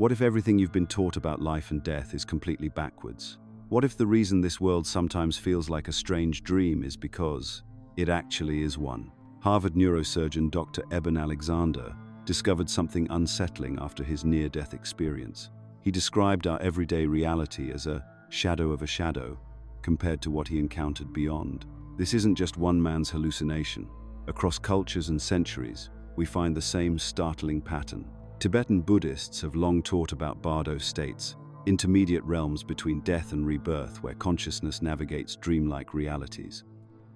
What if everything you've been taught about life and death is completely backwards? What if the reason this world sometimes feels like a strange dream is because it actually is one? Harvard neurosurgeon Dr. Eben Alexander discovered something unsettling after his near-death experience. He described our everyday reality as a shadow of a shadow compared to what he encountered beyond. This isn't just one man's hallucination. Across cultures and centuries, we find the same startling pattern. Tibetan Buddhists have long taught about bardo states, intermediate realms between death and rebirth where consciousness navigates dreamlike realities.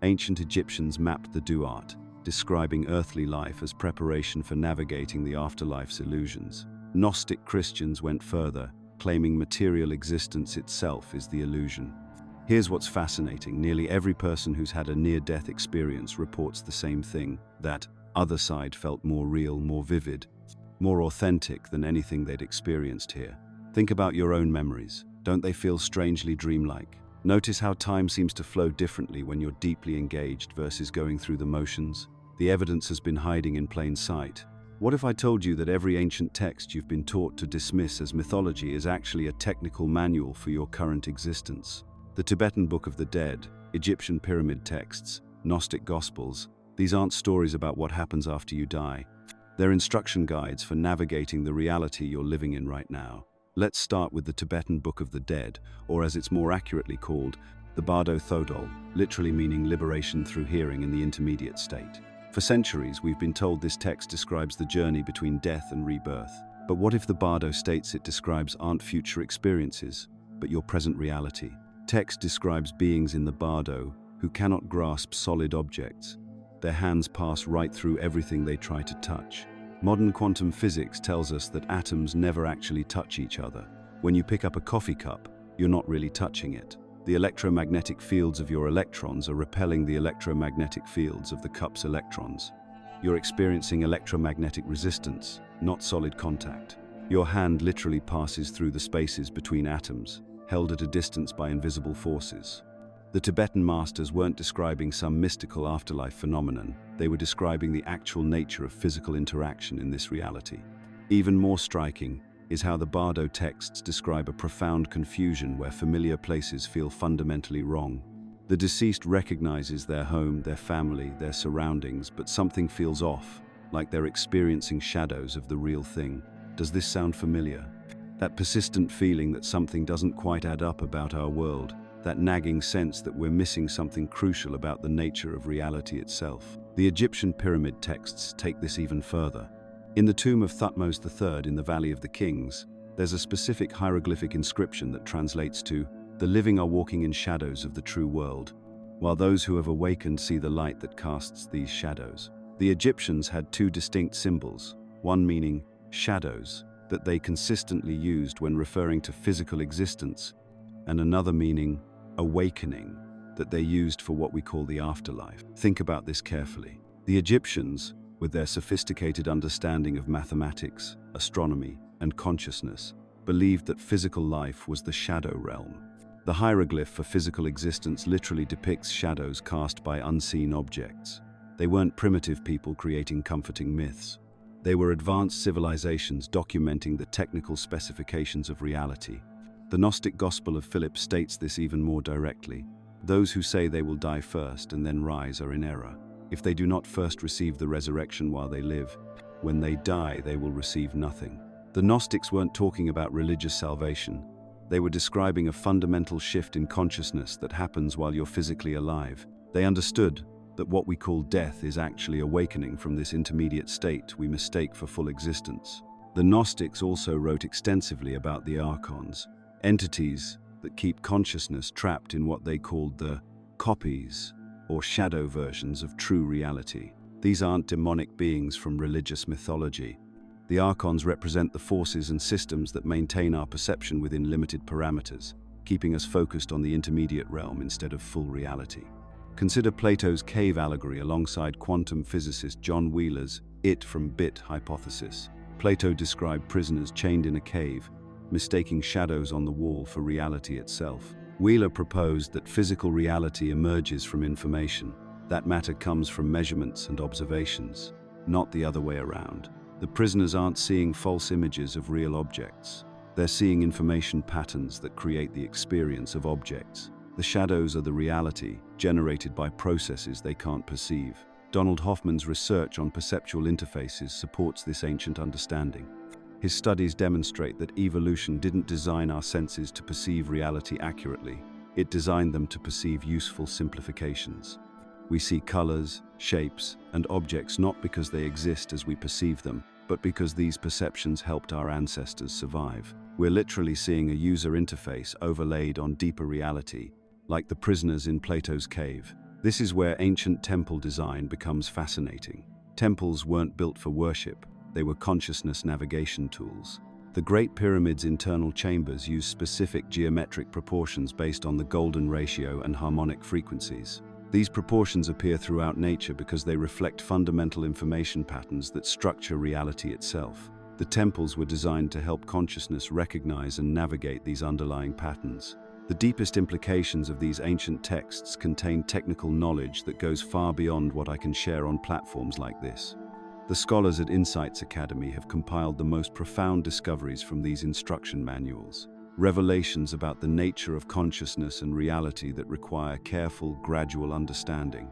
Ancient Egyptians mapped the duat, describing earthly life as preparation for navigating the afterlife's illusions. Gnostic Christians went further, claiming material existence itself is the illusion. Here's what's fascinating. Nearly every person who's had a near-death experience reports the same thing: that other side felt more real, more vivid, more authentic than anything they'd experienced here. Think about your own memories. Don't they feel strangely dreamlike? Notice how time seems to flow differently when you're deeply engaged versus going through the motions. The evidence has been hiding in plain sight. What if I told you that every ancient text you've been taught to dismiss as mythology is actually a technical manual for your current existence? The Tibetan Book of the Dead, Egyptian pyramid texts, Gnostic Gospels, these aren't stories about what happens after you die. They're instruction guides for navigating the reality you're living in right now. Let's start with the Tibetan Book of the Dead, or as it's more accurately called, the Bardo Thodol, literally meaning liberation through hearing in the intermediate state. For centuries, we've been told this text describes the journey between death and rebirth. But what if the Bardo states it describes aren't future experiences, but your present reality? Text describes beings in the Bardo who cannot grasp solid objects. Their hands pass right through everything they try to touch. Modern quantum physics tells us that atoms never actually touch each other. When you pick up a coffee cup, you're not really touching it. The electromagnetic fields of your electrons are repelling the electromagnetic fields of the cup's electrons. You're experiencing electromagnetic resistance, not solid contact. Your hand literally passes through the spaces between atoms, held at a distance by invisible forces. The Tibetan masters weren't describing some mystical afterlife phenomenon. They were describing the actual nature of physical interaction in this reality. Even more striking is how the Bardo texts describe a profound confusion where familiar places feel fundamentally wrong. The deceased recognizes their home, their family, their surroundings, but something feels off, like they're experiencing shadows of the real thing. Does this sound familiar? That persistent feeling that something doesn't quite add up about our world, that nagging sense that we're missing something crucial about the nature of reality itself. The Egyptian pyramid texts take this even further. In the tomb of Thutmose III in the Valley of the Kings, there's a specific hieroglyphic inscription that translates to, "The living are walking in shadows of the true world, while those who have awakened see the light that casts these shadows." The Egyptians had two distinct symbols, one meaning shadows, that they consistently used when referring to physical existence, and another meaning awakening, that they used for what we call the afterlife. Think about this carefully. The Egyptians, with their sophisticated understanding of mathematics, astronomy, and consciousness, believed that physical life was the shadow realm. The hieroglyph for physical existence literally depicts shadows cast by unseen objects. They weren't primitive people creating comforting myths. They were advanced civilizations documenting the technical specifications of reality. The Gnostic Gospel of Philip states this even more directly. Those who say they will die first and then rise are in error. If they do not first receive the resurrection while they live, when they die they will receive nothing. The Gnostics weren't talking about religious salvation. They were describing a fundamental shift in consciousness that happens while you're physically alive. They understood that what we call death is actually awakening from this intermediate state we mistake for full existence. The Gnostics also wrote extensively about the archons, entities that keep consciousness trapped in what they called the copies, or shadow versions of true reality. These aren't demonic beings from religious mythology. The archons represent the forces and systems that maintain our perception within limited parameters, keeping us focused on the intermediate realm instead of full reality. Consider Plato's cave allegory alongside quantum physicist John Wheeler's it from bit hypothesis. Plato described prisoners chained in a cave, mistaking shadows on the wall for reality itself. Wheeler proposed that physical reality emerges from information. That matter comes from measurements and observations, not the other way around. The prisoners aren't seeing false images of real objects. They're seeing information patterns that create the experience of objects. The shadows are the reality, generated by processes they can't perceive. Donald Hoffman's research on perceptual interfaces supports this ancient understanding. His studies demonstrate that evolution didn't design our senses to perceive reality accurately. It designed them to perceive useful simplifications. We see colors, shapes, and objects not because they exist as we perceive them, but because these perceptions helped our ancestors survive. We're literally seeing a user interface overlaid on deeper reality, like the prisoners in Plato's cave. This is where ancient temple design becomes fascinating. Temples weren't built for worship, they were consciousness navigation tools. The Great Pyramid's internal chambers use specific geometric proportions based on the golden ratio and harmonic frequencies. These proportions appear throughout nature because they reflect fundamental information patterns that structure reality itself. The temples were designed to help consciousness recognize and navigate these underlying patterns. The deepest implications of these ancient texts contain technical knowledge that goes far beyond what I can share on platforms like this. The scholars at Insights Academy have compiled the most profound discoveries from these instruction manuals. Revelations about the nature of consciousness and reality that require careful, gradual understanding.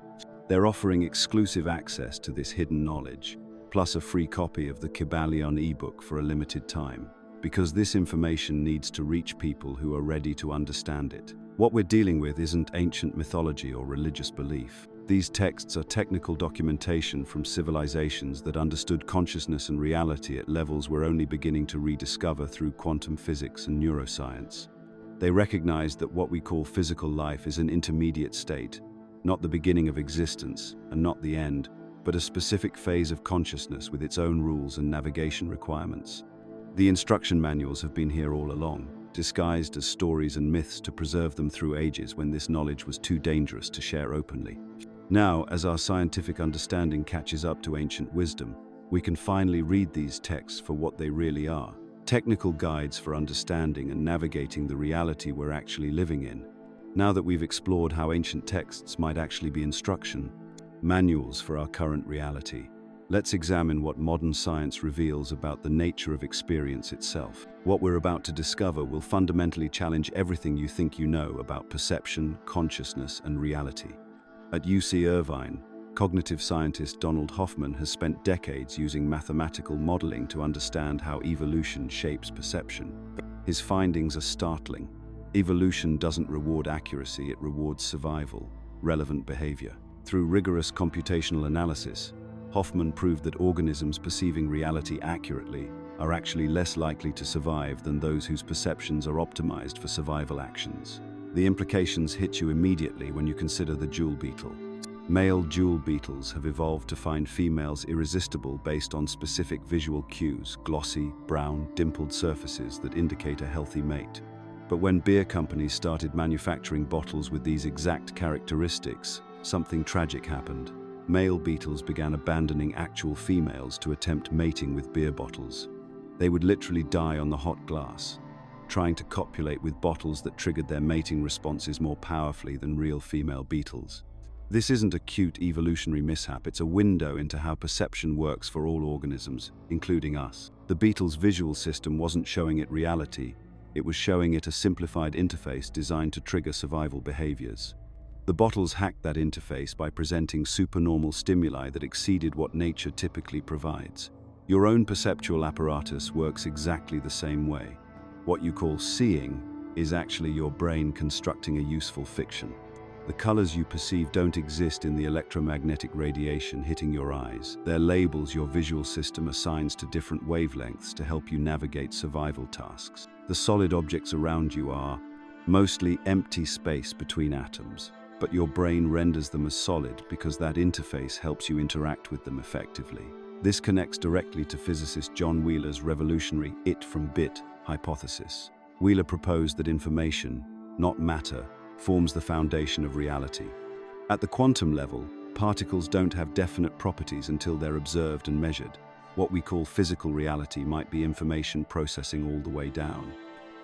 They're offering exclusive access to this hidden knowledge, plus a free copy of the Kybalion ebook for a limited time, because this information needs to reach people who are ready to understand it. What we're dealing with isn't ancient mythology or religious belief. These texts are technical documentation from civilizations that understood consciousness and reality at levels we're only beginning to rediscover through quantum physics and neuroscience. They recognized that what we call physical life is an intermediate state, not the beginning of existence and not the end, but a specific phase of consciousness with its own rules and navigation requirements. The instruction manuals have been here all along, disguised as stories and myths to preserve them through ages when this knowledge was too dangerous to share openly. Now, as our scientific understanding catches up to ancient wisdom, we can finally read these texts for what they really are: technical guides for understanding and navigating the reality we're actually living in. Now that we've explored how ancient texts might actually be instruction, manuals for our current reality, let's examine what modern science reveals about the nature of experience itself. What we're about to discover will fundamentally challenge everything you think you know about perception, consciousness, and reality. At UC Irvine, cognitive scientist Donald Hoffman has spent decades using mathematical modeling to understand how evolution shapes perception. His findings are startling. Evolution doesn't reward accuracy, it rewards survival, relevant behavior. Through rigorous computational analysis, Hoffman proved that organisms perceiving reality accurately are actually less likely to survive than those whose perceptions are optimized for survival actions. The implications hit you immediately when you consider the jewel beetle. Male jewel beetles have evolved to find females irresistible based on specific visual cues, glossy, brown, dimpled surfaces that indicate a healthy mate. But when beer companies started manufacturing bottles with these exact characteristics, something tragic happened. Male beetles began abandoning actual females to attempt mating with beer bottles. They would literally die on the hot glass, trying to copulate with bottles that triggered their mating responses more powerfully than real female beetles. This isn't a cute evolutionary mishap, it's a window into how perception works for all organisms, including us. The beetle's visual system wasn't showing it reality, it was showing it a simplified interface designed to trigger survival behaviors. The bottles hacked that interface by presenting supernormal stimuli that exceeded what nature typically provides. Your own perceptual apparatus works exactly the same way. What you call seeing is actually your brain constructing a useful fiction. The colors you perceive don't exist in the electromagnetic radiation hitting your eyes. They're labels your visual system assigns to different wavelengths to help you navigate survival tasks. The solid objects around you are mostly empty space between atoms, but your brain renders them as solid because that interface helps you interact with them effectively. This connects directly to physicist John Wheeler's revolutionary it from bit hypothesis. Wheeler proposed that information, not matter, forms the foundation of reality. At the quantum level, particles don't have definite properties until they're observed and measured. What we call physical reality might be information processing all the way down.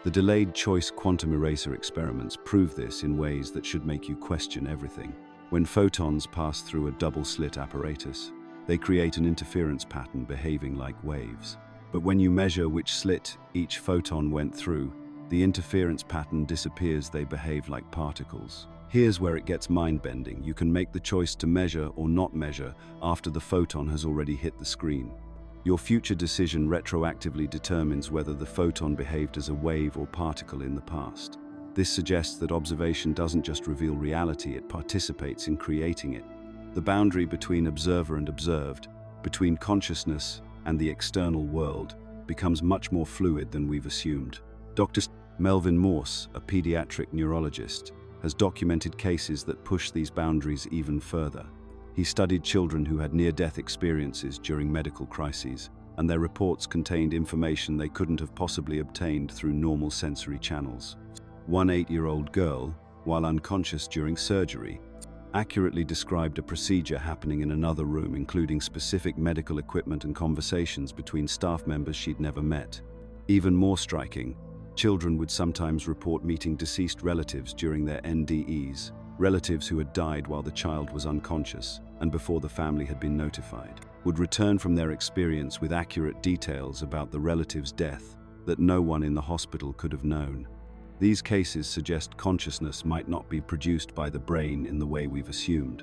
The delayed choice quantum eraser experiments prove this in ways that should make you question everything. When photons pass through a double-slit apparatus, They create an interference pattern behaving like waves. But when you measure which slit each photon went through, the interference pattern disappears. They behave like particles. Here's where it gets mind-bending. You can make the choice to measure or not measure after the photon has already hit the screen. Your future decision retroactively determines whether the photon behaved as a wave or particle in the past. This suggests that observation doesn't just reveal reality, it participates in creating it. The boundary between observer and observed, between consciousness and the external world, becomes much more fluid than we've assumed. Dr. Melvin Morse, a pediatric neurologist, has documented cases that push these boundaries even further. He studied children who had near-death experiences during medical crises, and their reports contained information they couldn't have possibly obtained through normal sensory channels. One 8-year-old girl, while unconscious during surgery, accurately described a procedure happening in another room, including specific medical equipment and conversations between staff members she'd never met. Even more striking, children would sometimes report meeting deceased relatives during their NDEs, relatives who had died while the child was unconscious and before the family had been notified, would return from their experience with accurate details about the relative's death that no one in the hospital could have known. These cases suggest consciousness might not be produced by the brain in the way we've assumed.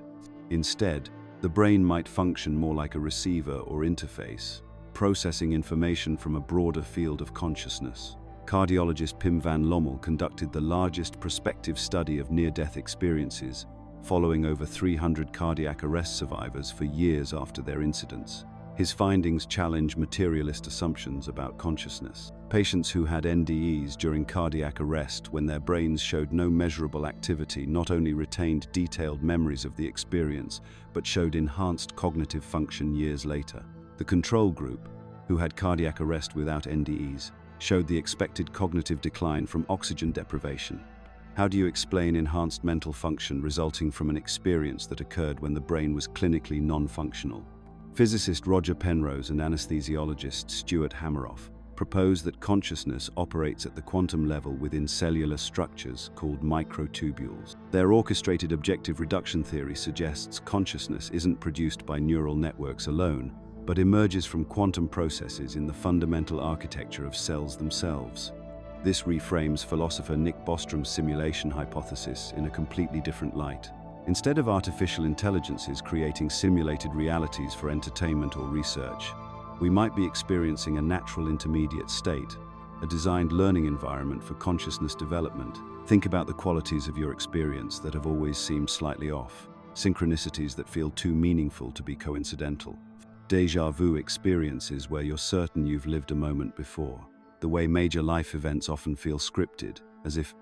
Instead, the brain might function more like a receiver or interface, processing information from a broader field of consciousness. Cardiologist Pim van Lommel conducted the largest prospective study of near-death experiences, following over 300 cardiac arrest survivors for years after their incidents. His findings challenge materialist assumptions about consciousness. Patients who had NDEs during cardiac arrest when their brains showed no measurable activity not only retained detailed memories of the experience, but showed enhanced cognitive function years later. The control group, who had cardiac arrest without NDEs, showed the expected cognitive decline from oxygen deprivation. How do you explain enhanced mental function resulting from an experience that occurred when the brain was clinically non-functional? Physicist Roger Penrose and anesthesiologist Stuart Hameroff propose that consciousness operates at the quantum level within cellular structures called microtubules. Their orchestrated objective reduction theory suggests consciousness isn't produced by neural networks alone, but emerges from quantum processes in the fundamental architecture of cells themselves. This reframes philosopher Nick Bostrom's simulation hypothesis in a completely different light. Instead of artificial intelligences creating simulated realities for entertainment or research, we might be experiencing a natural intermediate state, a designed learning environment for consciousness development. Think about the qualities of your experience that have always seemed slightly off, synchronicities that feel too meaningful to be coincidental. Déjà vu experiences where you're certain you've lived a moment before. The way major life events often feel scripted, as if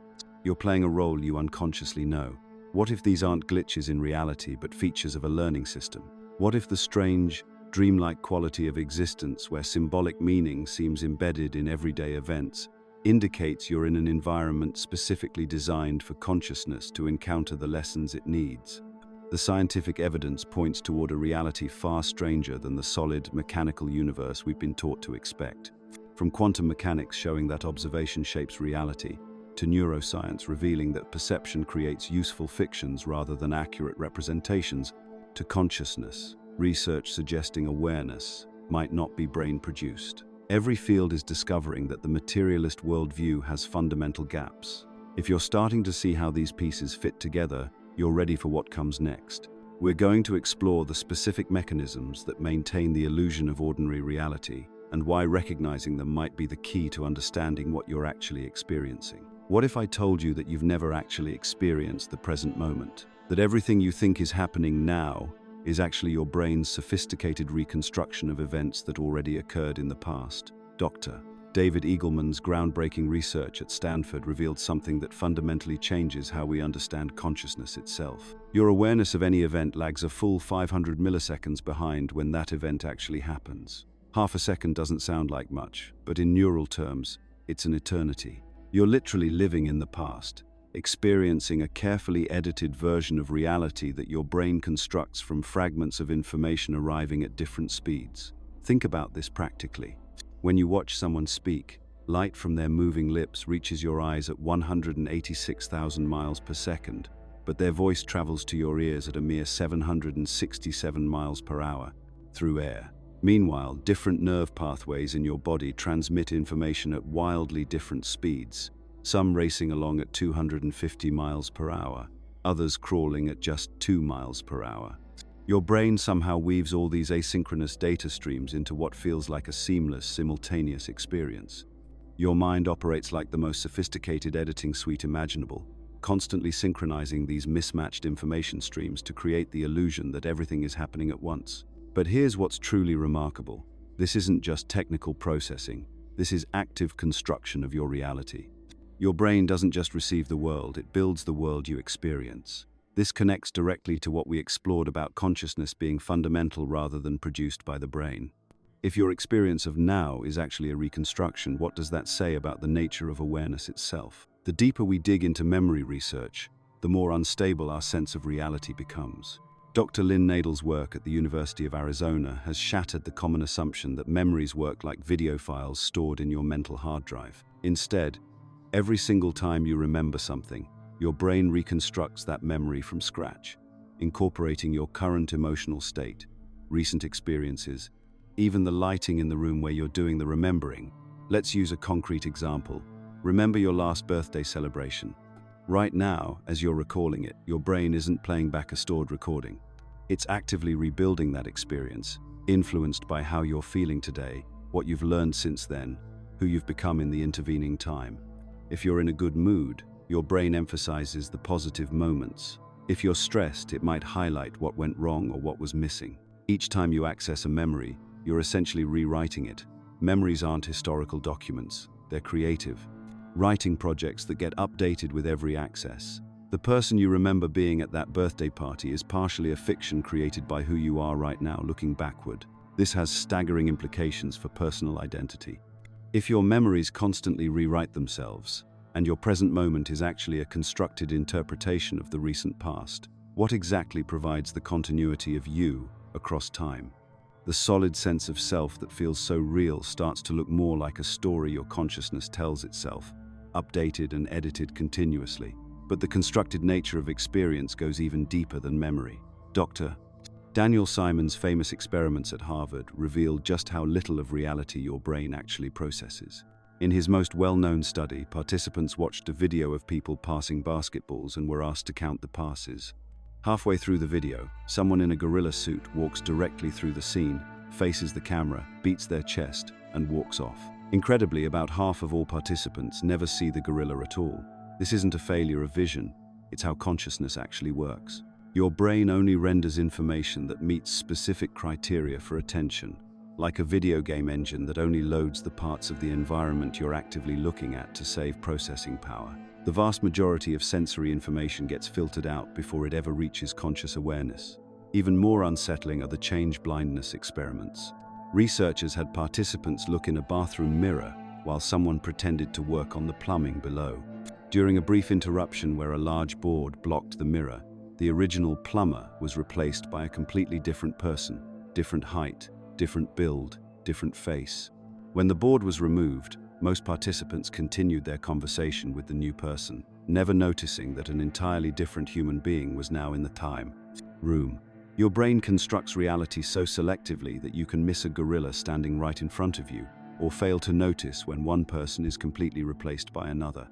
you're playing a role you unconsciously know. What if these aren't glitches in reality but features of a learning system? What if the strange, dreamlike quality of existence where symbolic meaning seems embedded in everyday events indicates you're in an environment specifically designed for consciousness to encounter the lessons it needs? The scientific evidence points toward a reality far stranger than the solid, mechanical universe we've been taught to expect. From quantum mechanics showing that observation shapes reality, to neuroscience revealing that perception creates useful fictions rather than accurate representations, to consciousness, research suggesting awareness might not be brain-produced. Every field is discovering that the materialist worldview has fundamental gaps. If you're starting to see how these pieces fit together, you're ready for what comes next. We're going to explore the specific mechanisms that maintain the illusion of ordinary reality and why recognizing them might be the key to understanding what you're actually experiencing. What if I told you that you've never actually experienced the present moment? That everything you think is happening now is actually your brain's sophisticated reconstruction of events that already occurred in the past? Dr. David Eagleman's groundbreaking research at Stanford revealed something that fundamentally changes how we understand consciousness itself. Your awareness of any event lags a full 500 milliseconds behind when that event actually happens. Half a second doesn't sound like much, but in neural terms, it's an eternity. You're literally living in the past, experiencing a carefully edited version of reality that your brain constructs from fragments of information arriving at different speeds. Think about this practically. When you watch someone speak, light from their moving lips reaches your eyes at 186,000 miles per second, but their voice travels to your ears at a mere 767 miles per hour. through air. Meanwhile, different nerve pathways in your body transmit information at wildly different speeds, some racing along at 250 miles per hour, others crawling at just 2 miles per hour. Your brain somehow weaves all these asynchronous data streams into what feels like a seamless, simultaneous experience. Your mind operates like the most sophisticated editing suite imaginable, constantly synchronizing these mismatched information streams to create the illusion that everything is happening at once. But here's what's truly remarkable. This isn't just technical processing. This is active construction of your reality. Your brain doesn't just receive the world, it builds the world you experience. This connects directly to what we explored about consciousness being fundamental rather than produced by the brain. If your experience of now is actually a reconstruction, what does that say about the nature of awareness itself? The deeper we dig into memory research, the more unstable our sense of reality becomes. Dr. Lynn Nadel's work at the University of Arizona has shattered the common assumption that memories work like video files stored in your mental hard drive. Instead, every single time you remember something, your brain reconstructs that memory from scratch, incorporating your current emotional state, recent experiences, even the lighting in the room where you're doing the remembering. Let's use a concrete example. Remember your last birthday celebration. Right now, as you're recalling it, your brain isn't playing back a stored recording. It's actively rebuilding that experience, influenced by how you're feeling today, what you've learned since then, who you've become in the intervening time. If you're in a good mood, your brain emphasizes the positive moments. If you're stressed, it might highlight what went wrong or what was missing. Each time you access a memory, you're essentially rewriting it. Memories aren't historical documents, they're creative, writing projects that get updated with every access. The person you remember being at that birthday party is partially a fiction created by who you are right now looking backward. This has staggering implications for personal identity. If your memories constantly rewrite themselves, and your present moment is actually a constructed interpretation of the recent past, what exactly provides the continuity of you across time? The solid sense of self that feels so real starts to look more like a story your consciousness tells itself, updated and edited continuously. But the constructed nature of experience goes even deeper than memory. Dr. Daniel Simon's famous experiments at Harvard revealed just how little of reality your brain actually processes. In his most well-known study, participants watched a video of people passing basketballs and were asked to count the passes. Halfway through the video, someone in a gorilla suit walks directly through the scene, faces the camera, beats their chest, and walks off. Incredibly, about half of all participants never see the gorilla at all. This isn't a failure of vision, it's how consciousness actually works. Your brain only renders information that meets specific criteria for attention, like a video game engine that only loads the parts of the environment you're actively looking at to save processing power. The vast majority of sensory information gets filtered out before it ever reaches conscious awareness. Even more unsettling are the change blindness experiments. Researchers had participants look in a bathroom mirror while someone pretended to work on the plumbing below. During a brief interruption where a large board blocked the mirror, the original plumber was replaced by a completely different person, different height, different build, different face. When the board was removed, most participants continued their conversation with the new person, never noticing that an entirely different human being was now in the room. Your brain constructs reality so selectively that you can miss a gorilla standing right in front of you, or fail to notice when one person is completely replaced by another.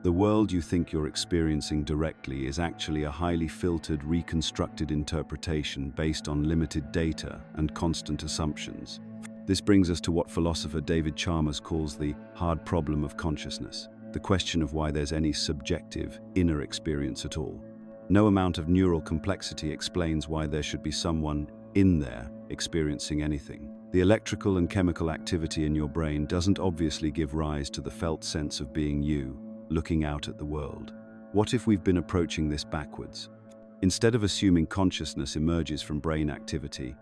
The world you think you're experiencing directly is actually a highly filtered, reconstructed interpretation based on limited data and constant assumptions. This brings us to what philosopher David Chalmers calls the hard problem of consciousness, the question of why there's any subjective, inner experience at all. No amount of neural complexity explains why there should be someone in there experiencing anything. The electrical and chemical activity in your brain doesn't obviously give rise to the felt sense of being you, looking out at the world. What if we've been approaching this backwards? Instead of assuming consciousness emerges from brain activity,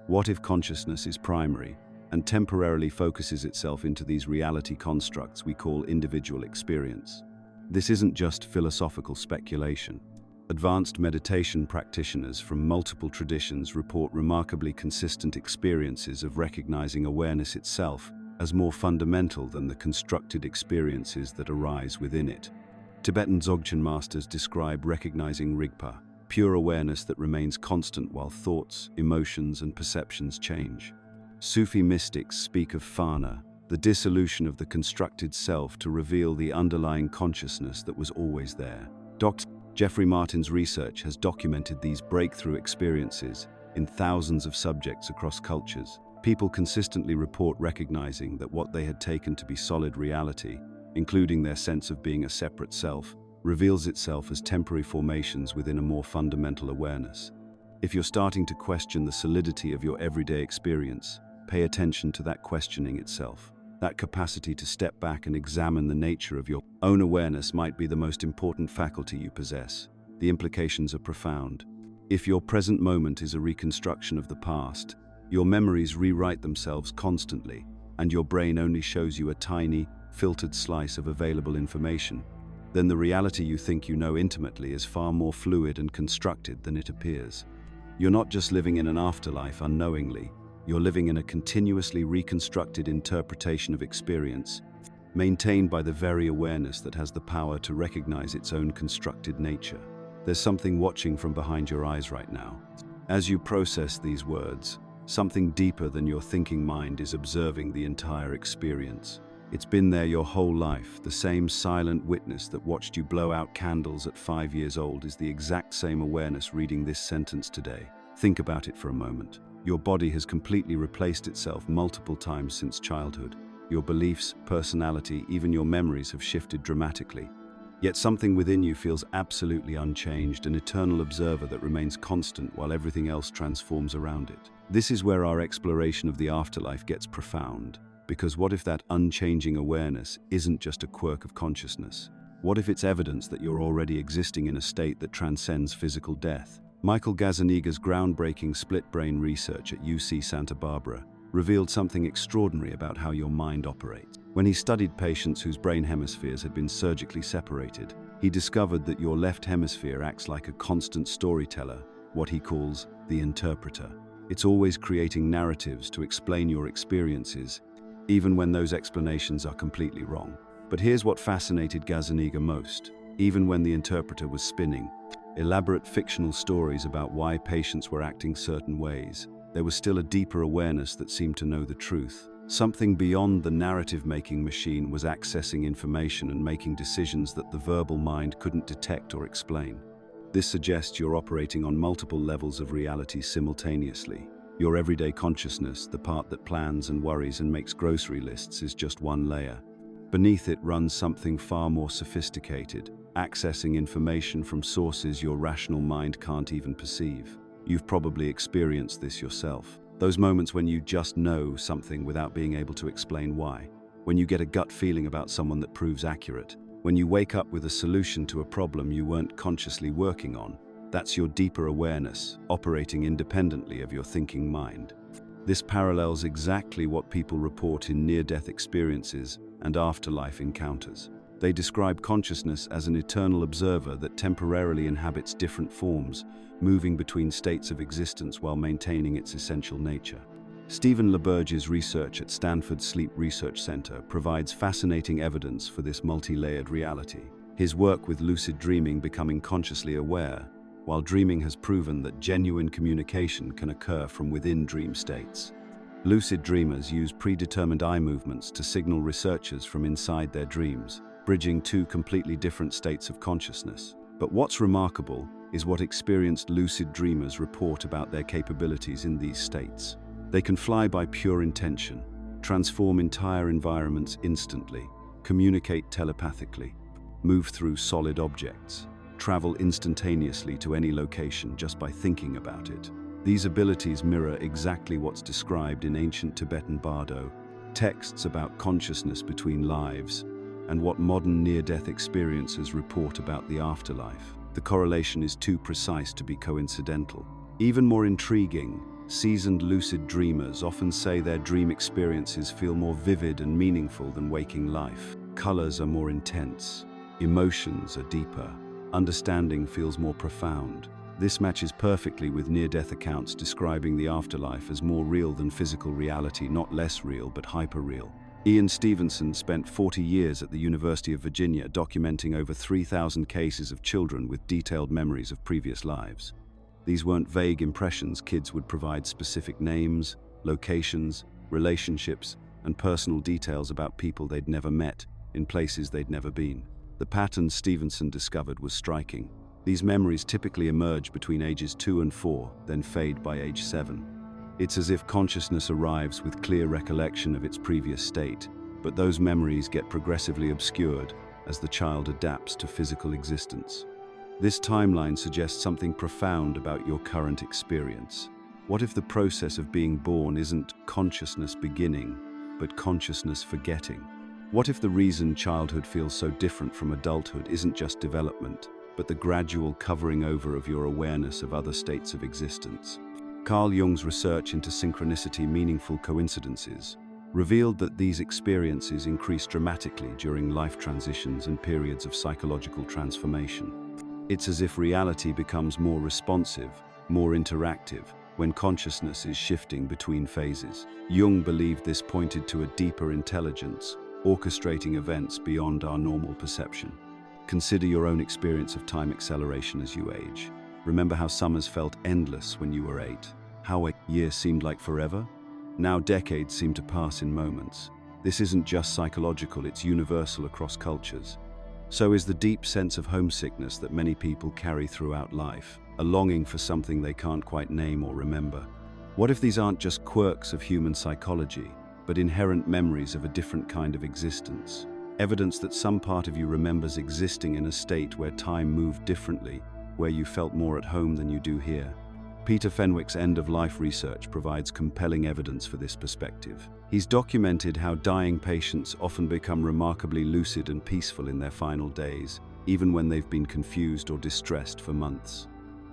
what if consciousness is primary and temporarily focuses itself into these reality constructs we call individual experience? This isn't just philosophical speculation. Advanced meditation practitioners from multiple traditions report remarkably consistent experiences of recognizing awareness itself as more fundamental than the constructed experiences that arise within it. Tibetan Dzogchen masters describe recognizing Rigpa, pure awareness that remains constant while thoughts, emotions, and perceptions change. Sufi mystics speak of fana, the dissolution of the constructed self to reveal the underlying consciousness that was always there. Dr. Jeffrey Martin's research has documented these breakthrough experiences in thousands of subjects across cultures. People consistently report recognizing that what they had taken to be solid reality, including their sense of being a separate self, reveals itself as temporary formations within a more fundamental awareness. If you're starting to question the solidity of your everyday experience, pay attention to that questioning itself. That capacity to step back and examine the nature of your own awareness might be the most important faculty you possess. The implications are profound. If your present moment is a reconstruction of the past, your memories rewrite themselves constantly, and your brain only shows you a tiny, filtered slice of available information, then the reality you think you know intimately is far more fluid and constructed than it appears. You're not just living in an afterlife unknowingly, you're living in a continuously reconstructed interpretation of experience, maintained by the very awareness that has the power to recognize its own constructed nature. There's something watching from behind your eyes right now. As you process these words, something deeper than your thinking mind is observing the entire experience. It's been there your whole life. The same silent witness that watched you blow out candles at 5 years old is the exact same awareness reading this sentence today. Think about it for a moment. Your body has completely replaced itself multiple times since childhood. Your beliefs, personality, even your memories have shifted dramatically. Yet something within you feels absolutely unchanged, an eternal observer that remains constant while everything else transforms around it. This is where our exploration of the afterlife gets profound. Because what if that unchanging awareness isn't just a quirk of consciousness? What if it's evidence that you're already existing in a state that transcends physical death? Michael Gazzaniga's groundbreaking split-brain research at UC Santa Barbara revealed something extraordinary about how your mind operates. When he studied patients whose brain hemispheres had been surgically separated, he discovered that your left hemisphere acts like a constant storyteller, what he calls the interpreter. It's always creating narratives to explain your experiences, even when those explanations are completely wrong. But here's what fascinated Gazzaniga most. Even when the interpreter was spinning elaborate fictional stories about why patients were acting certain ways, there was still a deeper awareness that seemed to know the truth. Something beyond the narrative-making machine was accessing information and making decisions that the verbal mind couldn't detect or explain. This suggests you're operating on multiple levels of reality simultaneously. Your everyday consciousness, the part that plans and worries and makes grocery lists, is just one layer. Beneath it runs something far more sophisticated, accessing information from sources your rational mind can't even perceive. You've probably experienced this yourself. Those moments when you just know something without being able to explain why. When you get a gut feeling about someone that proves accurate. When you wake up with a solution to a problem you weren't consciously working on. That's your deeper awareness, operating independently of your thinking mind. This parallels exactly what people report in near-death experiences and afterlife encounters. They describe consciousness as an eternal observer that temporarily inhabits different forms, moving between states of existence while maintaining its essential nature. Stephen LaBerge's research at Stanford's Sleep Research Center provides fascinating evidence for this multi-layered reality. His work with lucid dreaming, becoming consciously aware, while dreaming has proven that genuine communication can occur from within dream states. Lucid dreamers use predetermined eye movements to signal researchers from inside their dreams, bridging two completely different states of consciousness. But what's remarkable is what experienced lucid dreamers report about their capabilities in these states. They can fly by pure intention, transform entire environments instantly, communicate telepathically, move through solid objects, travel instantaneously to any location just by thinking about it. These abilities mirror exactly what's described in ancient Tibetan Bardo, texts about consciousness between lives, and what modern near-death experiencers report about the afterlife. The correlation is too precise to be coincidental. Even more intriguing, seasoned lucid dreamers often say their dream experiences feel more vivid and meaningful than waking life. Colors are more intense, emotions are deeper, understanding feels more profound. This matches perfectly with near-death accounts describing the afterlife as more real than physical reality, not less real but hyper-real. Ian Stevenson spent 40 years at the University of Virginia documenting over 3,000 cases of children with detailed memories of previous lives. These weren't vague impressions. Kids would provide specific names, locations, relationships, and personal details about people they'd never met, in places they'd never been. The pattern Stevenson discovered was striking. These memories typically emerge between ages 2 and 4, then fade by age 7. It's as if consciousness arrives with clear recollection of its previous state, but those memories get progressively obscured as the child adapts to physical existence. This timeline suggests something profound about your current experience. What if the process of being born isn't consciousness beginning, but consciousness forgetting? What if the reason childhood feels so different from adulthood isn't just development, but the gradual covering over of your awareness of other states of existence? Carl Jung's research into synchronicity, meaningful coincidences, revealed that these experiences increase dramatically during life transitions and periods of psychological transformation. It's as if reality becomes more responsive, more interactive, when consciousness is shifting between phases. Jung believed this pointed to a deeper intelligence, orchestrating events beyond our normal perception. Consider your own experience of time acceleration as you age. Remember how summers felt endless when you were 8? How a year seemed like forever? Now decades seem to pass in moments. This isn't just psychological, it's universal across cultures. So is the deep sense of homesickness that many people carry throughout life, a longing for something they can't quite name or remember. What if these aren't just quirks of human psychology, but inherent memories of a different kind of existence? Evidence that some part of you remembers existing in a state where time moved differently, where you felt more at home than you do here. Peter Fenwick's end-of-life research provides compelling evidence for this perspective. He's documented how dying patients often become remarkably lucid and peaceful in their final days, even when they've been confused or distressed for months.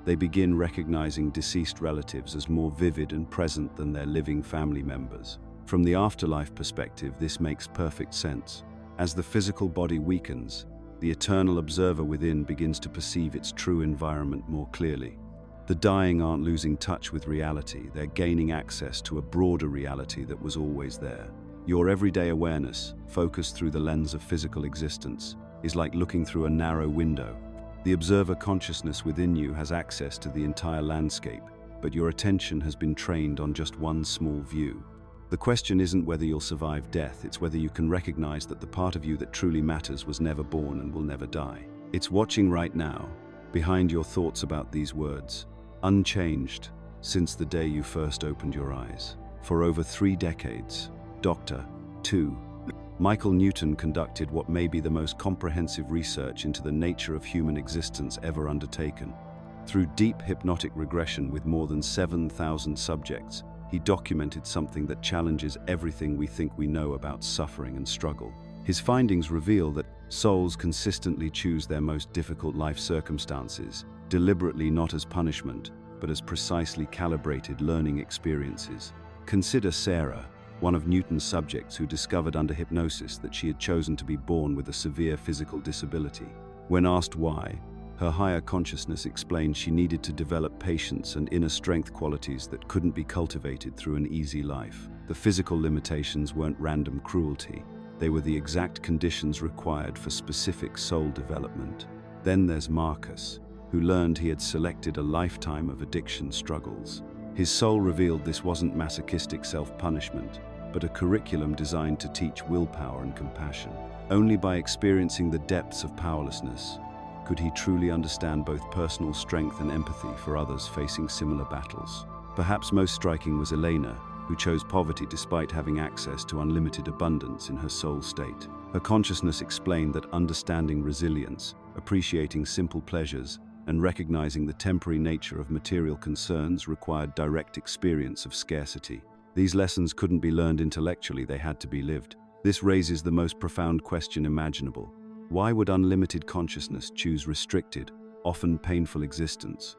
They begin recognizing deceased relatives as more vivid and present than their living family members. From the afterlife perspective, this makes perfect sense. As the physical body weakens, the eternal observer within begins to perceive its true environment more clearly. The dying aren't losing touch with reality, they're gaining access to a broader reality that was always there. Your everyday awareness, focused through the lens of physical existence, is like looking through a narrow window. The observer consciousness within you has access to the entire landscape, but your attention has been trained on just one small view. The question isn't whether you'll survive death, it's whether you can recognize that the part of you that truly matters was never born and will never die. It's watching right now, behind your thoughts about these words, unchanged since the day you first opened your eyes. For over 3 decades, Dr. Michael Newton conducted what may be the most comprehensive research into the nature of human existence ever undertaken. Through deep hypnotic regression with more than 7,000 subjects, he documented something that challenges everything we think we know about suffering and struggle. His findings reveal that souls consistently choose their most difficult life circumstances, deliberately not as punishment, but as precisely calibrated learning experiences. Consider Sarah, one of Newton's subjects who discovered under hypnosis that she had chosen to be born with a severe physical disability. When asked why, her higher consciousness explained she needed to develop patience and inner strength qualities that couldn't be cultivated through an easy life. The physical limitations weren't random cruelty. They were the exact conditions required for specific soul development. Then there's Marcus, who learned he had selected a lifetime of addiction struggles. His soul revealed this wasn't masochistic self-punishment, but a curriculum designed to teach willpower and compassion. Only by experiencing the depths of powerlessness could he truly understand both personal strength and empathy for others facing similar battles. Perhaps most striking was Elena, who chose poverty despite having access to unlimited abundance in her soul state. Her consciousness explained that understanding resilience, appreciating simple pleasures, and recognizing the temporary nature of material concerns required direct experience of scarcity. These lessons couldn't be learned intellectually, they had to be lived. This raises the most profound question imaginable. Why would unlimited consciousness choose restricted, often painful existence?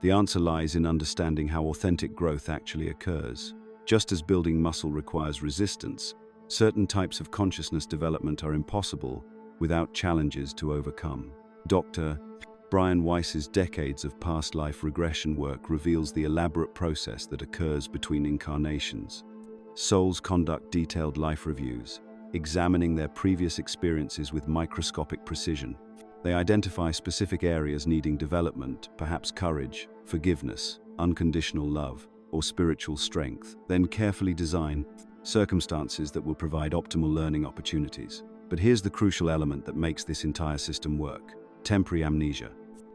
The answer lies in understanding how authentic growth actually occurs. Just as building muscle requires resistance, certain types of consciousness development are impossible without challenges to overcome. Dr. Brian Weiss's decades of past life regression work reveals the elaborate process that occurs between incarnations. Souls conduct detailed life reviews, examining their previous experiences with microscopic precision. They identify specific areas needing development, perhaps courage, forgiveness, unconditional love, or spiritual strength, then carefully design circumstances that will provide optimal learning opportunities. But here's the crucial element that makes this entire system work: temporary amnesia.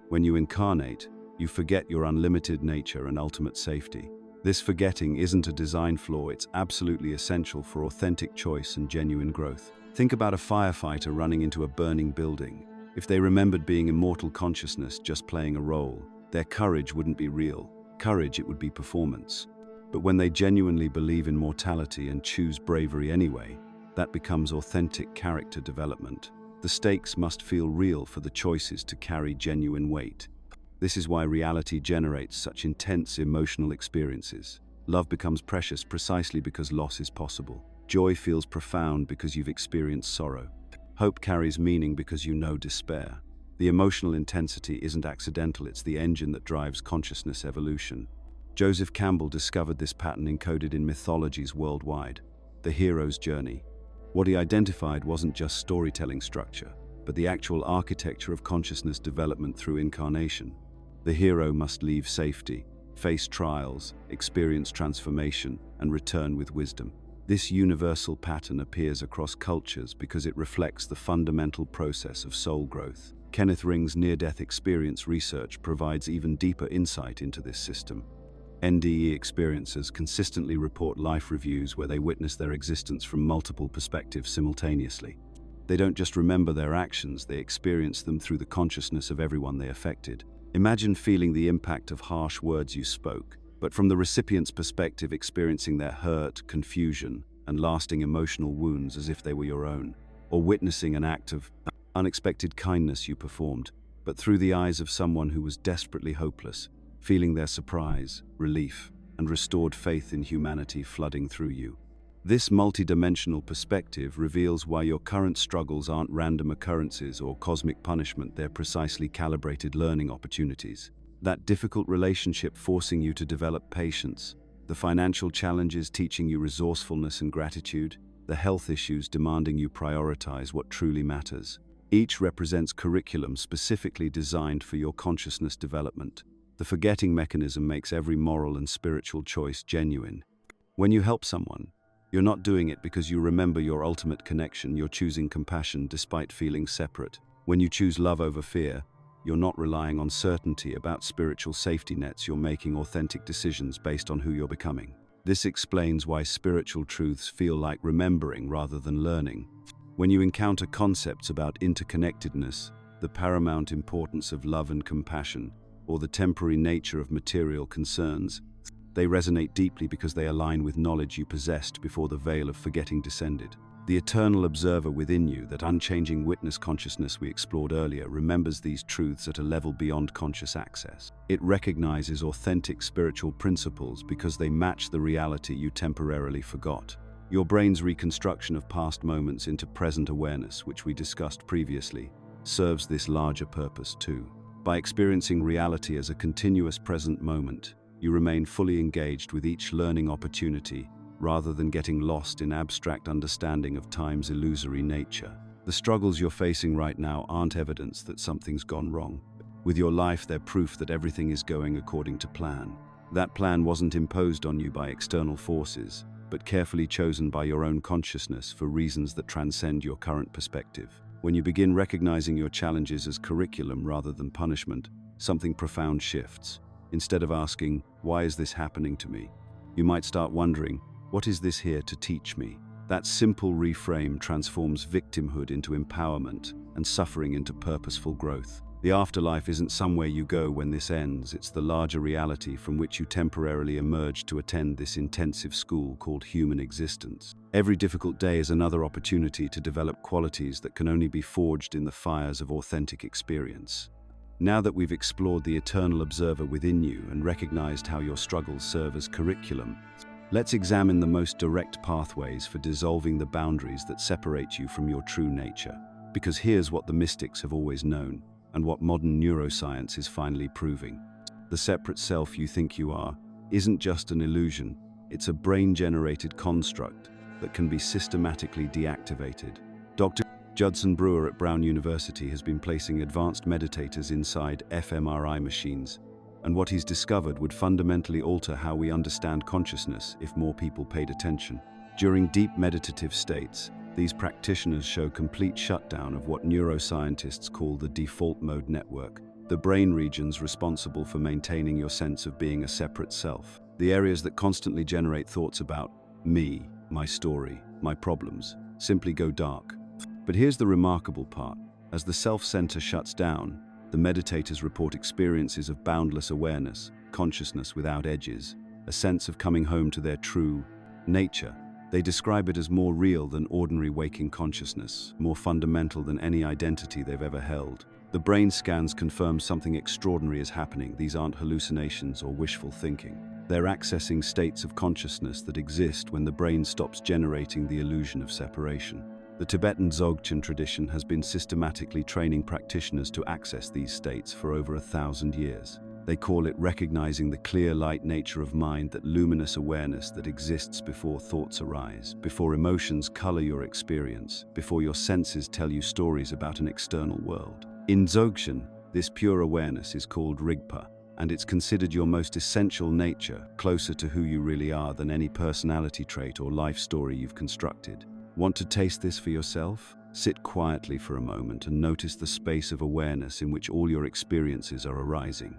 When you incarnate, you forget your unlimited nature and ultimate safety. This forgetting isn't a design flaw, it's absolutely essential for authentic choice and genuine growth. Think about a firefighter running into a burning building. If they remembered being immortal consciousness just playing a role, their courage wouldn't be real. Courage, it would be performance. But when they genuinely believe in mortality and choose bravery anyway, that becomes authentic character development. The stakes must feel real for the choices to carry genuine weight. This is why reality generates such intense emotional experiences. Love becomes precious precisely because loss is possible. Joy feels profound because you've experienced sorrow. Hope carries meaning because you know despair. The emotional intensity isn't accidental, it's the engine that drives consciousness evolution. Joseph Campbell discovered this pattern encoded in mythologies worldwide: the hero's journey. What he identified wasn't just storytelling structure, but the actual architecture of consciousness development through incarnation. The hero must leave safety, face trials, experience transformation, and return with wisdom. This universal pattern appears across cultures because it reflects the fundamental process of soul growth. Kenneth Ring's near-death experience research provides even deeper insight into this system. NDE experiencers consistently report life reviews where they witness their existence from multiple perspectives simultaneously. They don't just remember their actions, they experience them through the consciousness of everyone they affected. Imagine feeling the impact of harsh words you spoke, but from the recipient's perspective, experiencing their hurt, confusion, and lasting emotional wounds as if they were your own. Or witnessing an act of unexpected kindness you performed, but through the eyes of someone who was desperately hopeless, feeling their surprise, relief, and restored faith in humanity flooding through you. This multidimensional perspective reveals why your current struggles aren't random occurrences or cosmic punishment, they're precisely calibrated learning opportunities. That difficult relationship forcing you to develop patience, the financial challenges teaching you resourcefulness and gratitude, the health issues demanding you prioritize what truly matters. Each represents curriculum specifically designed for your consciousness development. The forgetting mechanism makes every moral and spiritual choice genuine. When you help someone, you're not doing it because you remember your ultimate connection, you're choosing compassion despite feeling separate. When you choose love over fear, you're not relying on certainty about spiritual safety nets, you're making authentic decisions based on who you're becoming. This explains why spiritual truths feel like remembering rather than learning. When you encounter concepts about interconnectedness, the paramount importance of love and compassion, or the temporary nature of material concerns, they resonate deeply because they align with knowledge you possessed before the veil of forgetting descended. The eternal observer within you, that unchanging witness consciousness we explored earlier, remembers these truths at a level beyond conscious access. It recognizes authentic spiritual principles because they match the reality you temporarily forgot. Your brain's reconstruction of past moments into present awareness, which we discussed previously, serves this larger purpose too. By experiencing reality as a continuous present moment, you remain fully engaged with each learning opportunity rather than getting lost in abstract understanding of time's illusory nature. The struggles you're facing right now aren't evidence that something's gone wrong. With your life, they're proof that everything is going according to plan. That plan wasn't imposed on you by external forces, but carefully chosen by your own consciousness for reasons that transcend your current perspective. When you begin recognizing your challenges as curriculum rather than punishment, something profound shifts. Instead of asking, "Why is this happening to me?" you might start wondering, "What is this here to teach me?" That simple reframe transforms victimhood into empowerment and suffering into purposeful growth. The afterlife isn't somewhere you go when this ends, it's the larger reality from which you temporarily emerge to attend this intensive school called human existence. Every difficult day is another opportunity to develop qualities that can only be forged in the fires of authentic experience. Now that we've explored the eternal observer within you and recognized how your struggles serve as curriculum, let's examine the most direct pathways for dissolving the boundaries that separate you from your true nature. Because here's what the mystics have always known, and what modern neuroscience is finally proving. The separate self you think you are isn't just an illusion, it's a brain-generated construct that can be systematically deactivated. Dr. Judson Brewer at Brown University has been placing advanced meditators inside fMRI machines, and what he's discovered would fundamentally alter how we understand consciousness if more people paid attention. During deep meditative states, these practitioners show complete shutdown of what neuroscientists call the default mode network, the brain regions responsible for maintaining your sense of being a separate self. The areas that constantly generate thoughts about me, my story, my problems, simply go dark. But here's the remarkable part. As the self-center shuts down, the meditators report experiences of boundless awareness, consciousness without edges, a sense of coming home to their true nature. They describe it as more real than ordinary waking consciousness, more fundamental than any identity they've ever held. The brain scans confirm something extraordinary is happening. These aren't hallucinations or wishful thinking. They're accessing states of consciousness that exist when the brain stops generating the illusion of separation. The Tibetan Dzogchen tradition has been systematically training practitioners to access these states for over 1,000 years. They call it recognizing the clear light nature of mind, that luminous awareness that exists before thoughts arise, before emotions color your experience, before your senses tell you stories about an external world. In Dzogchen, this pure awareness is called Rigpa, and it's considered your most essential nature, closer to who you really are than any personality trait or life story you've constructed. Want to taste this for yourself? Sit quietly for a moment and notice the space of awareness in which all your experiences are arising.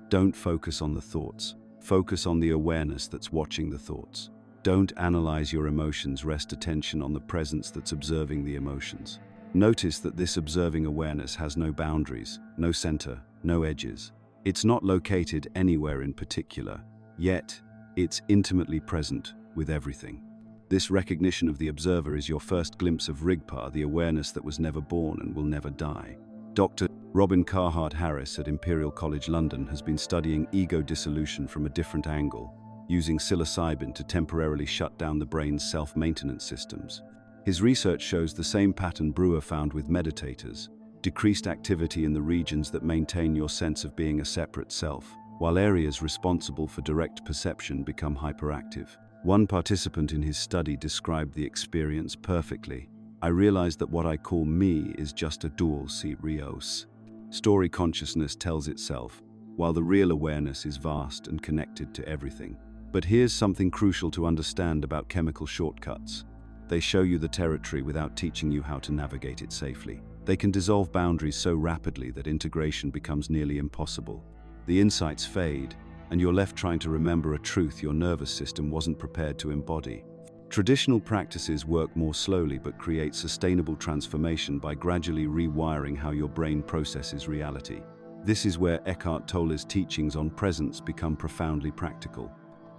Don't focus on the thoughts. Focus on the awareness that's watching the thoughts. Don't analyze your emotions. Rest attention on the presence that's observing the emotions. Notice that this observing awareness has no boundaries, no center, no edges. It's not located anywhere in particular, yet it's intimately present with everything. This recognition of the observer is your first glimpse of Rigpa, the awareness that was never born and will never die. Dr. Robin Carhart-Harris at Imperial College London has been studying ego dissolution from a different angle, using psilocybin to temporarily shut down the brain's self-maintenance systems. His research shows the same pattern Brewer found with meditators: decreased activity in the regions that maintain your sense of being a separate self, while areas responsible for direct perception become hyperactive. One participant in his study described the experience perfectly. "I realized that what I call me is just a dual rios. Story consciousness tells itself, while the real awareness is vast and connected to everything." But here's something crucial to understand about chemical shortcuts. They show you the territory without teaching you how to navigate it safely. They can dissolve boundaries so rapidly that integration becomes nearly impossible. The insights fade, and you're left trying to remember a truth your nervous system wasn't prepared to embody. Traditional practices work more slowly but create sustainable transformation by gradually rewiring how your brain processes reality. This is where Eckhart Tolle's teachings on presence become profoundly practical.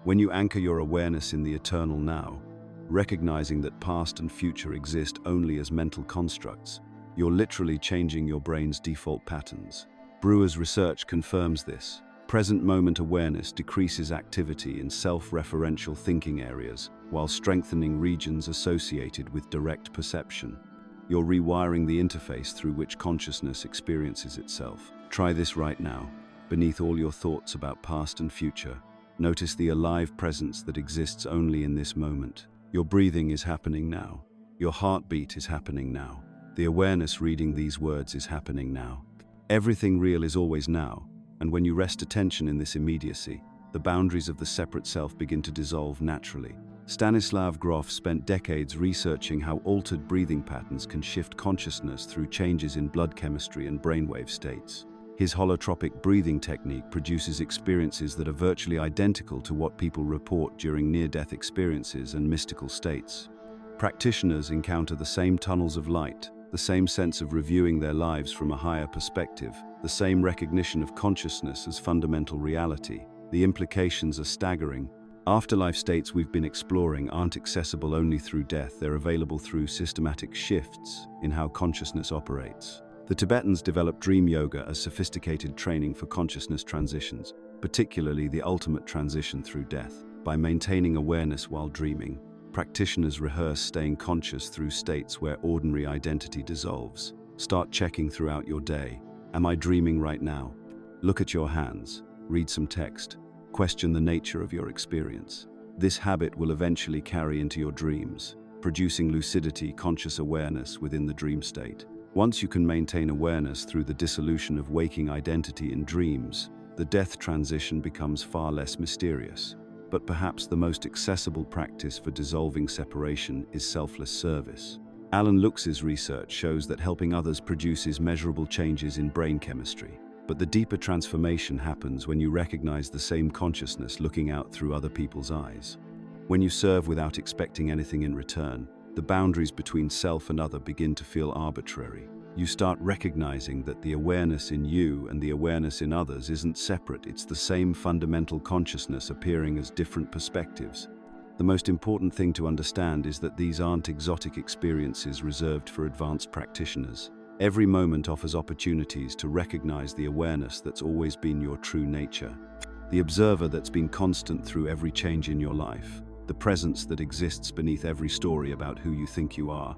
When you anchor your awareness in the eternal now, recognizing that past and future exist only as mental constructs, you're literally changing your brain's default patterns. Brewer's research confirms this. Present moment awareness decreases activity in self-referential thinking areas, while strengthening regions associated with direct perception. You're rewiring the interface through which consciousness experiences itself. Try this right now. Beneath all your thoughts about past and future, notice the alive presence that exists only in this moment. Your breathing is happening now. Your heartbeat is happening now. The awareness reading these words is happening now. Everything real is always now, and when you rest attention in this immediacy, the boundaries of the separate self begin to dissolve naturally. Stanislav Grof spent decades researching how altered breathing patterns can shift consciousness through changes in blood chemistry and brainwave states. His holotropic breathing technique produces experiences that are virtually identical to what people report during near-death experiences and mystical states. Practitioners encounter the same tunnels of light, the same sense of reviewing their lives from a higher perspective, the same recognition of consciousness as fundamental reality. The implications are staggering. Afterlife states we've been exploring aren't accessible only through death, they're available through systematic shifts in how consciousness operates. The Tibetans developed dream yoga as sophisticated training for consciousness transitions, particularly the ultimate transition through death. By maintaining awareness while dreaming, practitioners rehearse staying conscious through states where ordinary identity dissolves. Start checking throughout your day. Am I dreaming right now? Look at your hands, read some text, question the nature of your experience. This habit will eventually carry into your dreams, producing lucidity, conscious awareness within the dream state. Once you can maintain awareness through the dissolution of waking identity in dreams, the death transition becomes far less mysterious. But perhaps the most accessible practice for dissolving separation is selfless service. Alan Lux's research shows that helping others produces measurable changes in brain chemistry. But the deeper transformation happens when you recognize the same consciousness looking out through other people's eyes. When you serve without expecting anything in return, the boundaries between self and other begin to feel arbitrary. You start recognizing that the awareness in you and the awareness in others isn't separate, it's the same fundamental consciousness appearing as different perspectives. The most important thing to understand is that these aren't exotic experiences reserved for advanced practitioners. Every moment offers opportunities to recognize the awareness that's always been your true nature, the observer that's been constant through every change in your life, the presence that exists beneath every story about who you think you are,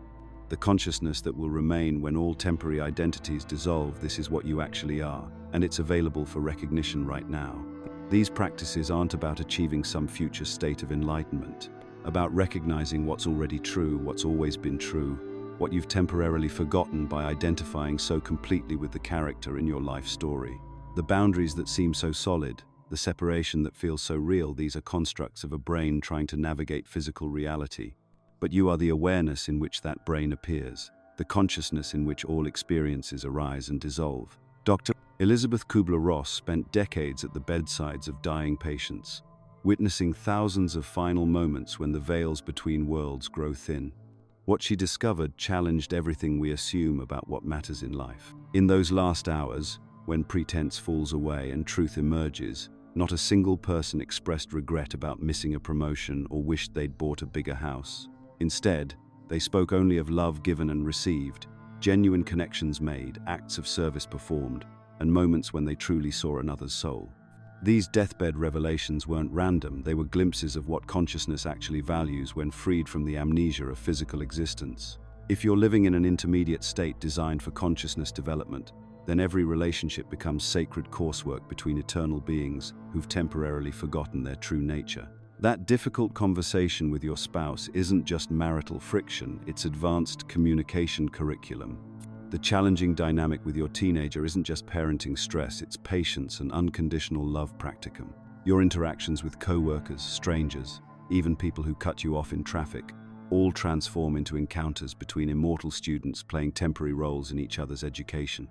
the consciousness that will remain when all temporary identities dissolve. This is what you actually are, and it's available for recognition right now. These practices aren't about achieving some future state of enlightenment, about recognizing what's already true, what's always been true, what you've temporarily forgotten by identifying so completely with the character in your life story. The boundaries that seem so solid, the separation that feels so real, these are constructs of a brain trying to navigate physical reality. But you are the awareness in which that brain appears, the consciousness in which all experiences arise and dissolve. Dr. Elizabeth Kubler-Ross spent decades at the bedsides of dying patients, witnessing thousands of final moments when the veils between worlds grow thin. What she discovered challenged everything we assume about what matters in life. In those last hours, when pretense falls away and truth emerges, not a single person expressed regret about missing a promotion or wished they'd bought a bigger house. Instead, they spoke only of love given and received, genuine connections made, acts of service performed, and moments when they truly saw another's soul. These deathbed revelations weren't random, they were glimpses of what consciousness actually values when freed from the amnesia of physical existence. If you're living in an intermediate state designed for consciousness development, then every relationship becomes sacred coursework between eternal beings who've temporarily forgotten their true nature. That difficult conversation with your spouse isn't just marital friction, it's advanced communication curriculum. The challenging dynamic with your teenager isn't just parenting stress, it's patience and unconditional love practicum. Your interactions with co-workers, strangers, even people who cut you off in traffic, all transform into encounters between immortal students playing temporary roles in each other's education.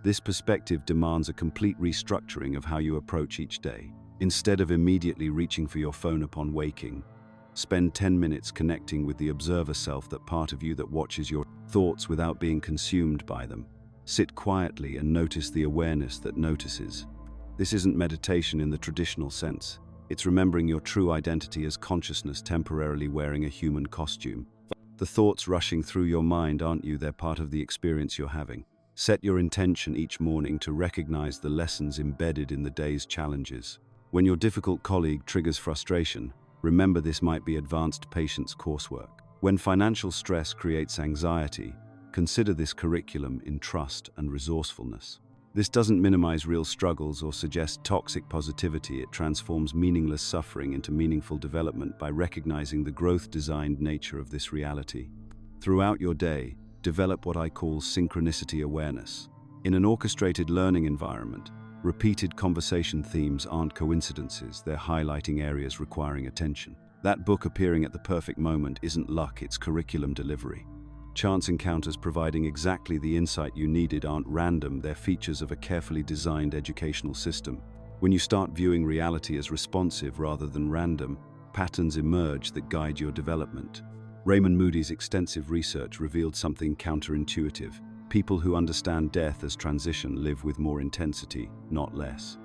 This perspective demands a complete restructuring of how you approach each day. Instead of immediately reaching for your phone upon waking, spend 10 minutes connecting with the observer self, that part of you that watches your thoughts without being consumed by them. Sit quietly and notice the awareness that notices. This isn't meditation in the traditional sense. It's remembering your true identity as consciousness temporarily wearing a human costume. The thoughts rushing through your mind aren't you, they're part of the experience you're having. Set your intention each morning to recognize the lessons embedded in the day's challenges. When your difficult colleague triggers frustration, remember this might be advanced patience coursework. When financial stress creates anxiety, consider this curriculum in trust and resourcefulness. This doesn't minimize real struggles or suggest toxic positivity. It transforms meaningless suffering into meaningful development by recognizing the growth-designed nature of this reality. Throughout your day, develop what I call synchronicity awareness. In an orchestrated learning environment, repeated conversation themes aren't coincidences, they're highlighting areas requiring attention. That book appearing at the perfect moment isn't luck, it's curriculum delivery. Chance encounters providing exactly the insight you needed aren't random, they're features of a carefully designed educational system. When you start viewing reality as responsive rather than random, patterns emerge that guide your development. Raymond Moody's extensive research revealed something counterintuitive. People who understand death as transition live with more intensity, not less.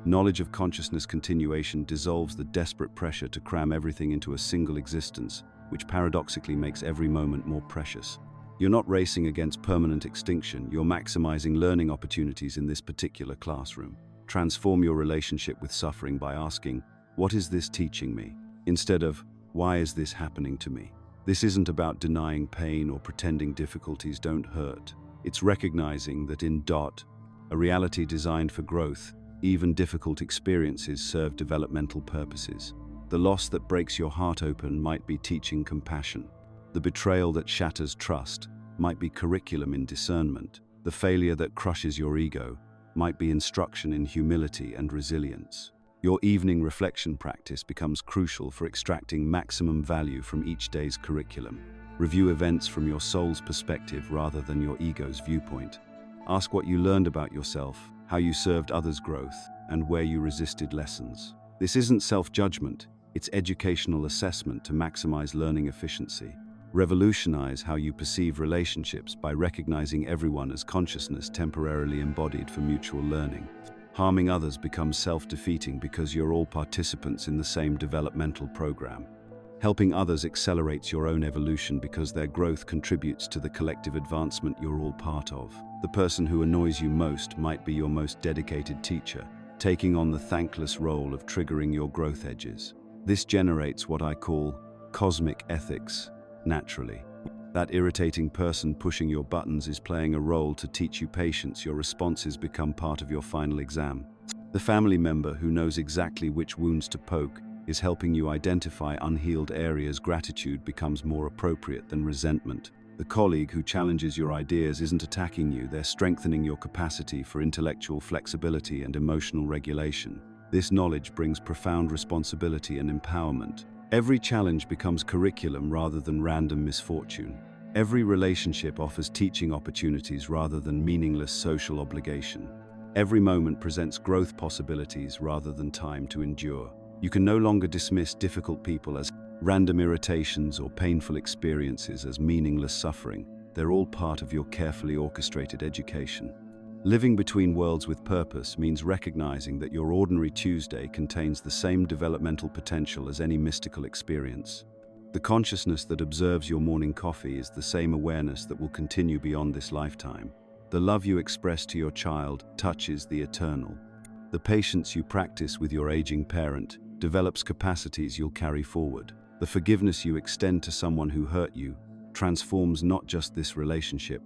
Knowledge of consciousness continuation dissolves the desperate pressure to cram everything into a single existence, which paradoxically makes every moment more precious. You're not racing against permanent extinction, you're maximizing learning opportunities in this particular classroom. Transform your relationship with suffering by asking, "What is this teaching me?" instead of, "Why is this happening to me?" This isn't about denying pain or pretending difficulties don't hurt. It's recognizing that in a reality designed for growth, even difficult experiences serve developmental purposes. The loss that breaks your heart open might be teaching compassion. The betrayal that shatters trust might be curriculum in discernment. The failure that crushes your ego might be instruction in humility and resilience. Your evening reflection practice becomes crucial for extracting maximum value from each day's curriculum. Review events from your soul's perspective rather than your ego's viewpoint. Ask what you learned about yourself, how you served others' growth, and where you resisted lessons. This isn't self-judgment, it's educational assessment to maximize learning efficiency. Revolutionize how you perceive relationships by recognizing everyone as consciousness temporarily embodied for mutual learning. Harming others becomes self-defeating because you're all participants in the same developmental program. Helping others accelerates your own evolution because their growth contributes to the collective advancement you're all part of. The person who annoys you most might be your most dedicated teacher, taking on the thankless role of triggering your growth edges. This generates what I call cosmic ethics, naturally. That irritating person pushing your buttons is playing a role to teach you patience. Your responses become part of your final exam. The family member who knows exactly which wounds to poke is helping you identify unhealed areas. Gratitude becomes more appropriate than resentment. The colleague who challenges your ideas isn't attacking you, they're strengthening your capacity for intellectual flexibility and emotional regulation. This knowledge brings profound responsibility and empowerment. Every challenge becomes curriculum rather than random misfortune. Every relationship offers teaching opportunities rather than meaningless social obligation. Every moment presents growth possibilities rather than time to endure. You can no longer dismiss difficult people as random irritations or painful experiences as meaningless suffering. They're all part of your carefully orchestrated education. Living between worlds with purpose means recognizing that your ordinary Tuesday contains the same developmental potential as any mystical experience. The consciousness that observes your morning coffee is the same awareness that will continue beyond this lifetime. The love you express to your child touches the eternal. The patience you practice with your aging parent develops capacities you'll carry forward. The forgiveness you extend to someone who hurt you transforms not just this relationship,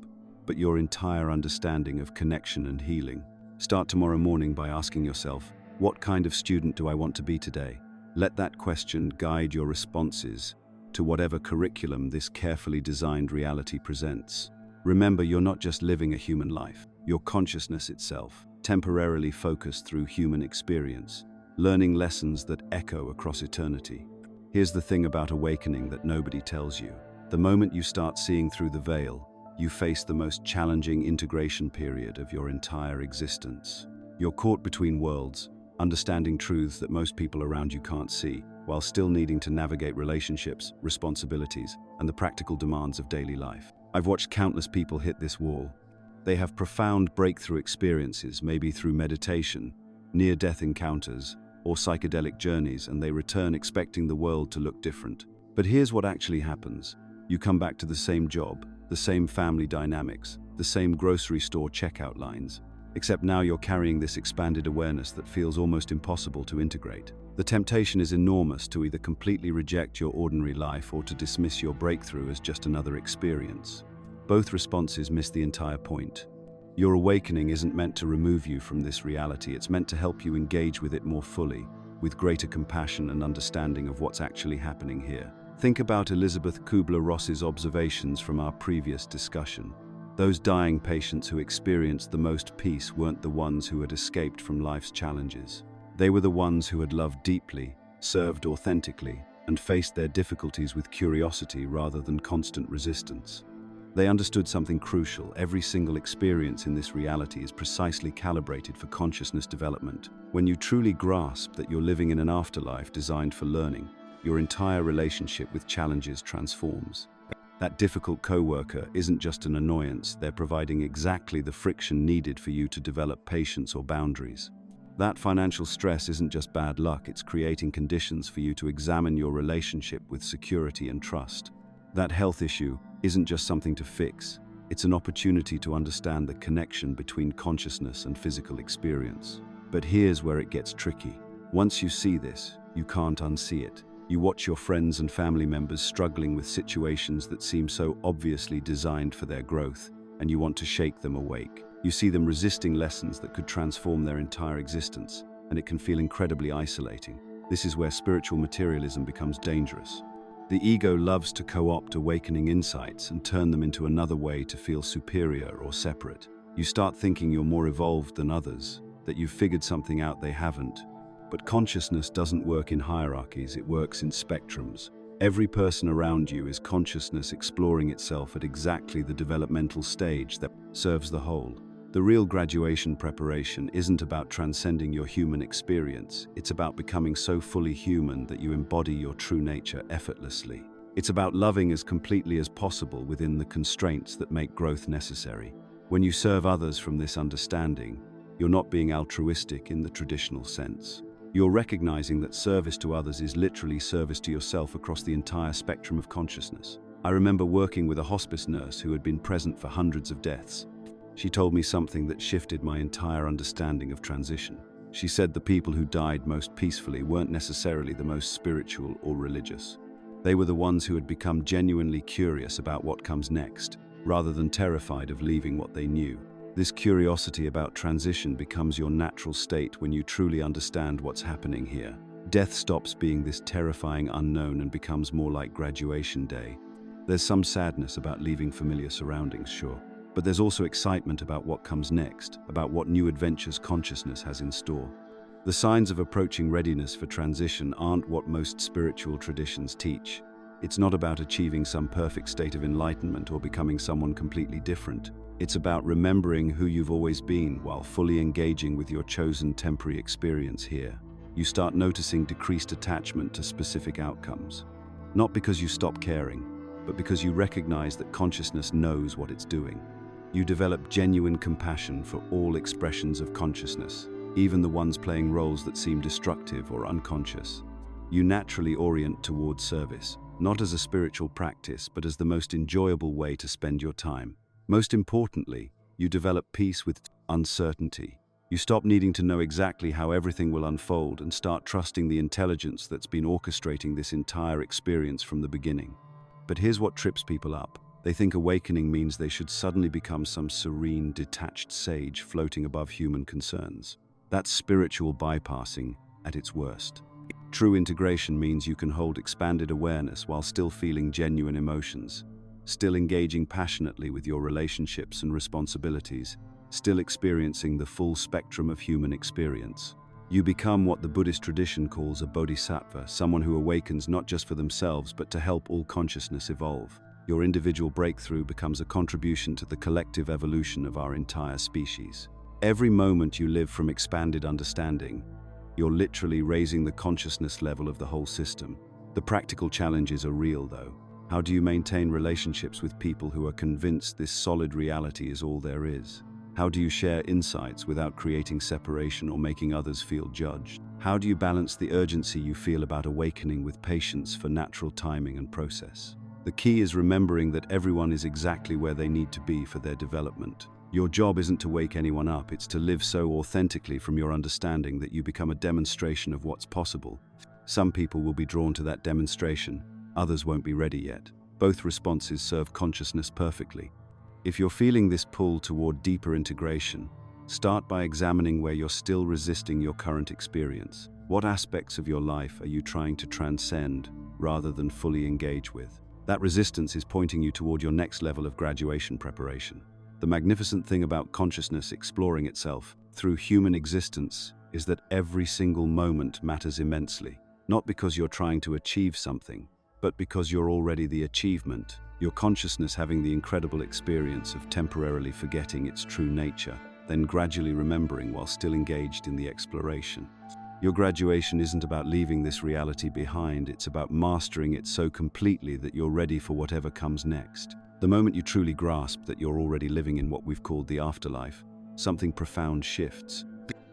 but your entire understanding of connection and healing. Start tomorrow morning by asking yourself, what kind of student do I want to be today? Let that question guide your responses to whatever curriculum this carefully designed reality presents. Remember, you're not just living a human life, you're consciousness itself, temporarily focused through human experience, learning lessons that echo across eternity. Here's the thing about awakening that nobody tells you. The moment you start seeing through the veil, you face the most challenging integration period of your entire existence. You're caught between worlds, understanding truths that most people around you can't see, while still needing to navigate relationships, responsibilities, and the practical demands of daily life. I've watched countless people hit this wall. They have profound breakthrough experiences, maybe through meditation, near-death encounters, or psychedelic journeys, and they return expecting the world to look different. But here's what actually happens. You come back to the same job, the same family dynamics, the same grocery store checkout lines, except now you're carrying this expanded awareness that feels almost impossible to integrate. The temptation is enormous to either completely reject your ordinary life or to dismiss your breakthrough as just another experience. Both responses miss the entire point. Your awakening isn't meant to remove you from this reality, it's meant to help you engage with it more fully, with greater compassion and understanding of what's actually happening here. Think about Elizabeth Kubler-Ross's observations from our previous discussion. Those dying patients who experienced the most peace weren't the ones who had escaped from life's challenges. They were the ones who had loved deeply, served authentically, and faced their difficulties with curiosity rather than constant resistance. They understood something crucial. Every single experience in this reality is precisely calibrated for consciousness development. When you truly grasp that you're living in an afterlife designed for learning, your entire relationship with challenges transforms. That difficult coworker isn't just an annoyance, they're providing exactly the friction needed for you to develop patience or boundaries. That financial stress isn't just bad luck, it's creating conditions for you to examine your relationship with security and trust. That health issue isn't just something to fix, it's an opportunity to understand the connection between consciousness and physical experience. But here's where it gets tricky. Once you see this, you can't unsee it. You watch your friends and family members struggling with situations that seem so obviously designed for their growth, and you want to shake them awake. You see them resisting lessons that could transform their entire existence, and it can feel incredibly isolating. This is where spiritual materialism becomes dangerous. The ego loves to co-opt awakening insights and turn them into another way to feel superior or separate. You start thinking you're more evolved than others, that you've figured something out they haven't. But consciousness doesn't work in hierarchies, it works in spectrums. Every person around you is consciousness exploring itself at exactly the developmental stage that serves the whole. The real graduation preparation isn't about transcending your human experience, it's about becoming so fully human that you embody your true nature effortlessly. It's about loving as completely as possible within the constraints that make growth necessary. When you serve others from this understanding, you're not being altruistic in the traditional sense. You're recognizing that service to others is literally service to yourself across the entire spectrum of consciousness. I remember working with a hospice nurse who had been present for hundreds of deaths. She told me something that shifted my entire understanding of transition. She said the people who died most peacefully weren't necessarily the most spiritual or religious. They were the ones who had become genuinely curious about what comes next, rather than terrified of leaving what they knew. This curiosity about transition becomes your natural state when you truly understand what's happening here. Death stops being this terrifying unknown and becomes more like graduation day. There's some sadness about leaving familiar surroundings, sure. But there's also excitement about what comes next, about what new adventures consciousness has in store. The signs of approaching readiness for transition aren't what most spiritual traditions teach. It's not about achieving some perfect state of enlightenment or becoming someone completely different. It's about remembering who you've always been while fully engaging with your chosen temporary experience here. You start noticing decreased attachment to specific outcomes. Not because you stop caring, but because you recognize that consciousness knows what it's doing. You develop genuine compassion for all expressions of consciousness, even the ones playing roles that seem destructive or unconscious. You naturally orient towards service, not as a spiritual practice, but as the most enjoyable way to spend your time. Most importantly, you develop peace with uncertainty. You stop needing to know exactly how everything will unfold and start trusting the intelligence that's been orchestrating this entire experience from the beginning. But here's what trips people up. They think awakening means they should suddenly become some serene, detached sage floating above human concerns. That's spiritual bypassing at its worst. True integration means you can hold expanded awareness while still feeling genuine emotions, still engaging passionately with your relationships and responsibilities, still experiencing the full spectrum of human experience. You become what the Buddhist tradition calls a bodhisattva, someone who awakens not just for themselves but to help all consciousness evolve. Your individual breakthrough becomes a contribution to the collective evolution of our entire species. Every moment you live from expanded understanding, you're literally raising the consciousness level of the whole system. The practical challenges are real, though. How do you maintain relationships with people who are convinced this solid reality is all there is? How do you share insights without creating separation or making others feel judged? How do you balance the urgency you feel about awakening with patience for natural timing and process? The key is remembering that everyone is exactly where they need to be for their development. Your job isn't to wake anyone up, it's to live so authentically from your understanding that you become a demonstration of what's possible. Some people will be drawn to that demonstration, others won't be ready yet. Both responses serve consciousness perfectly. If you're feeling this pull toward deeper integration, start by examining where you're still resisting your current experience. What aspects of your life are you trying to transcend rather than fully engage with? That resistance is pointing you toward your next level of graduation preparation. The magnificent thing about consciousness exploring itself through human existence is that every single moment matters immensely, not because you're trying to achieve something, but because you're already the achievement, your consciousness having the incredible experience of temporarily forgetting its true nature, then gradually remembering while still engaged in the exploration. Your graduation isn't about leaving this reality behind, it's about mastering it so completely that you're ready for whatever comes next. The moment you truly grasp that you're already living in what we've called the afterlife, something profound shifts.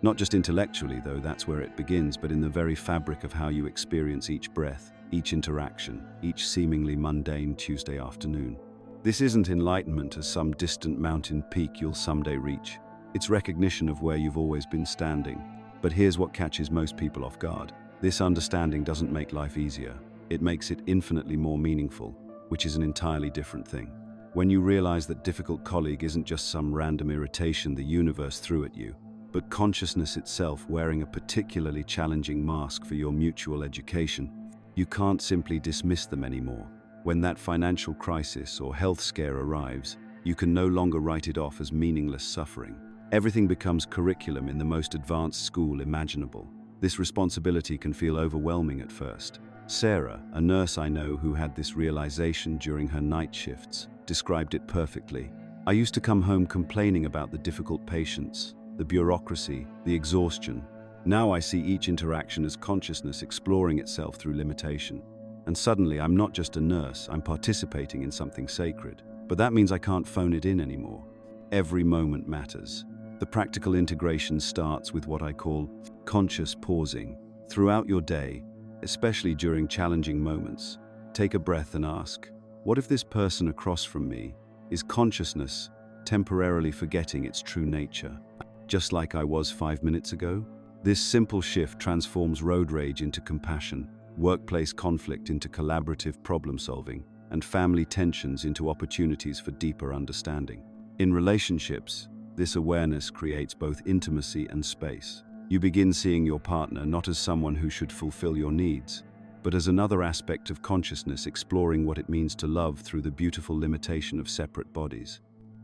Not just intellectually, though, that's where it begins, but in the very fabric of how you experience each breath, each interaction, each seemingly mundane Tuesday afternoon. This isn't enlightenment as some distant mountain peak you'll someday reach. It's recognition of where you've always been standing. But here's what catches most people off guard. This understanding doesn't make life easier. It makes it infinitely more meaningful, which is an entirely different thing. When you realize that difficult colleague isn't just some random irritation the universe threw at you, but consciousness itself wearing a particularly challenging mask for your mutual education, You can't simply dismiss them anymore. When that financial crisis or health scare arrives, you can no longer write it off as meaningless suffering. Everything becomes curriculum in the most advanced school imaginable. This responsibility can feel overwhelming at first. Sarah, a nurse I know who had this realization during her night shifts, described it perfectly. I used to come home complaining about the difficult patients, the bureaucracy, the exhaustion. Now I see each interaction as consciousness exploring itself through limitation. And suddenly I'm not just a nurse, I'm participating in something sacred. But that means I can't phone it in anymore. Every moment matters. The practical integration starts with what I call conscious pausing. Throughout your day, especially during challenging moments, take a breath and ask, what if this person across from me is consciousness temporarily forgetting its true nature? Just like I was 5 minutes ago? This simple shift transforms road rage into compassion, workplace conflict into collaborative problem solving, and family tensions into opportunities for deeper understanding. In relationships, this awareness creates both intimacy and space. You begin seeing your partner not as someone who should fulfill your needs, but as another aspect of consciousness exploring what it means to love through the beautiful limitation of separate bodies.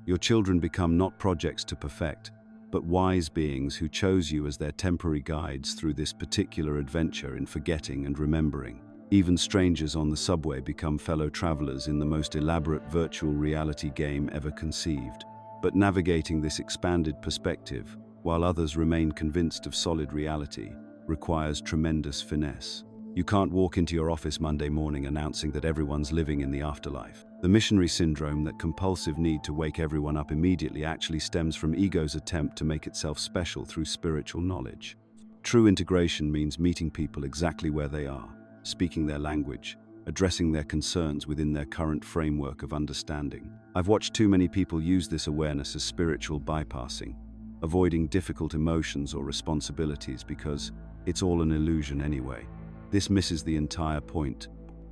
Your children become not projects to perfect, but wise beings who chose you as their temporary guides through this particular adventure in forgetting and remembering. Even strangers on the subway become fellow travelers in the most elaborate virtual reality game ever conceived. But navigating this expanded perspective, while others remain convinced of solid reality, requires tremendous finesse. You can't walk into your office Monday morning announcing that everyone's living in the afterlife. The missionary syndrome, that compulsive need to wake everyone up immediately, actually stems from ego's attempt to make itself special through spiritual knowledge. True integration means meeting people exactly where they are, speaking their language, addressing their concerns within their current framework of understanding. I've watched too many people use this awareness as spiritual bypassing, avoiding difficult emotions or responsibilities because it's all an illusion anyway. This misses the entire point.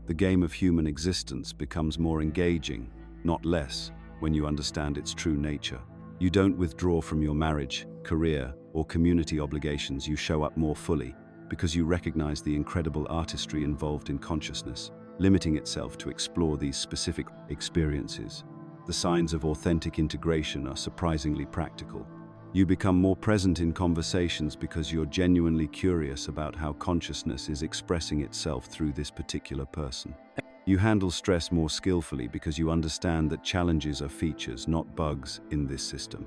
The game of human existence becomes more engaging, not less, when you understand its true nature. You don't withdraw from your marriage, career, or community obligations. You show up more fully because you recognize the incredible artistry involved in consciousness, limiting itself to explore these specific experiences. The signs of authentic integration are surprisingly practical. You become more present in conversations because you're genuinely curious about how consciousness is expressing itself through this particular person. You handle stress more skillfully because you understand that challenges are features, not bugs, in this system.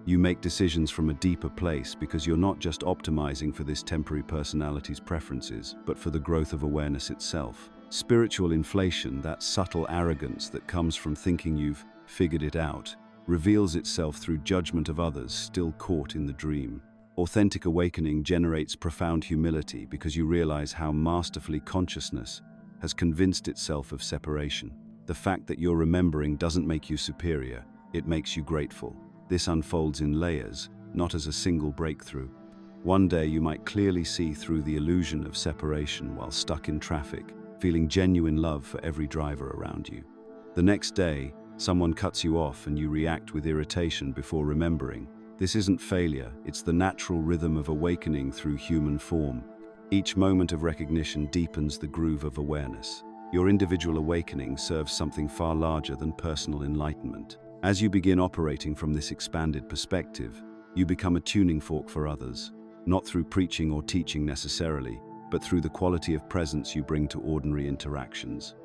You make decisions from a deeper place because you're not just optimizing for this temporary personality's preferences, but for the growth of awareness itself. Spiritual inflation, that subtle arrogance that comes from thinking you've figured it out, reveals itself through judgment of others still caught in the dream. Authentic awakening generates profound humility because you realize how masterfully consciousness has convinced itself of separation. The fact that you're remembering doesn't make you superior, it makes you grateful. This unfolds in layers, not as a single breakthrough. One day you might clearly see through the illusion of separation while stuck in traffic, feeling genuine love for every driver around you. The next day, someone cuts you off and you react with irritation before remembering. This isn't failure, it's the natural rhythm of awakening through human form. Each moment of recognition deepens the groove of awareness. Your individual awakening serves something far larger than personal enlightenment. As you begin operating from this expanded perspective, you become a tuning fork for others, not through preaching or teaching necessarily, but through the quality of presence you bring to ordinary interactions.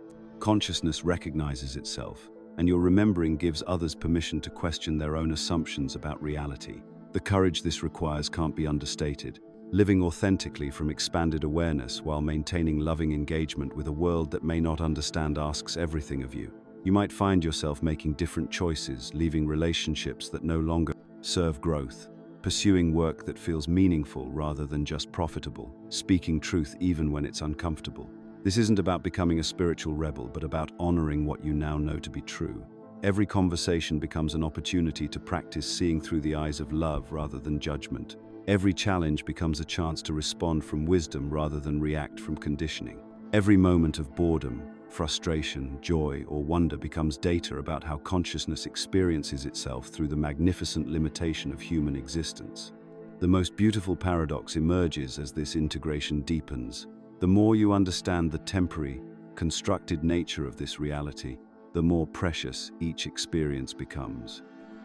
Consciousness recognizes itself, and your remembering gives others permission to question their own assumptions about reality. The courage this requires can't be understated. Living authentically from expanded awareness while maintaining loving engagement with a world that may not understand asks everything of you. You might find yourself making different choices, leaving relationships that no longer serve growth, pursuing work that feels meaningful rather than just profitable, speaking truth even when it's uncomfortable. This isn't about becoming a spiritual rebel, but about honoring what you now know to be true. Every conversation becomes an opportunity to practice seeing through the eyes of love rather than judgment. Every challenge becomes a chance to respond from wisdom rather than react from conditioning. Every moment of boredom, frustration, joy, or wonder becomes data about how consciousness experiences itself through the magnificent limitation of human existence. The most beautiful paradox emerges as this integration deepens. The more you understand the temporary, constructed nature of this reality, the more precious each experience becomes.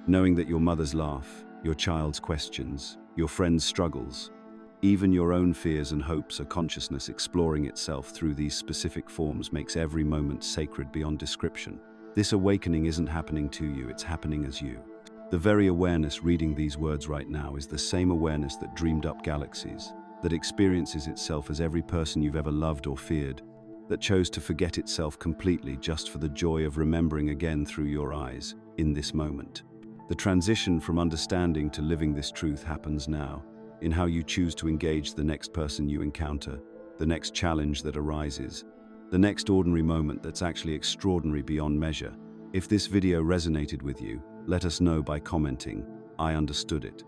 Knowing that your mother's laugh, your child's questions, your friend's struggles, even your own fears and hopes are consciousness exploring itself through these specific forms makes every moment sacred beyond description. This awakening isn't happening to you, it's happening as you. The very awareness reading these words right now is the same awareness that dreamed up galaxies, that experiences itself as every person you've ever loved or feared, that chose to forget itself completely just for the joy of remembering again through your eyes, in this moment. The transition from understanding to living this truth happens now, in how you choose to engage the next person you encounter, the next challenge that arises, the next ordinary moment that's actually extraordinary beyond measure. If this video resonated with you, let us know by commenting, "I understood it."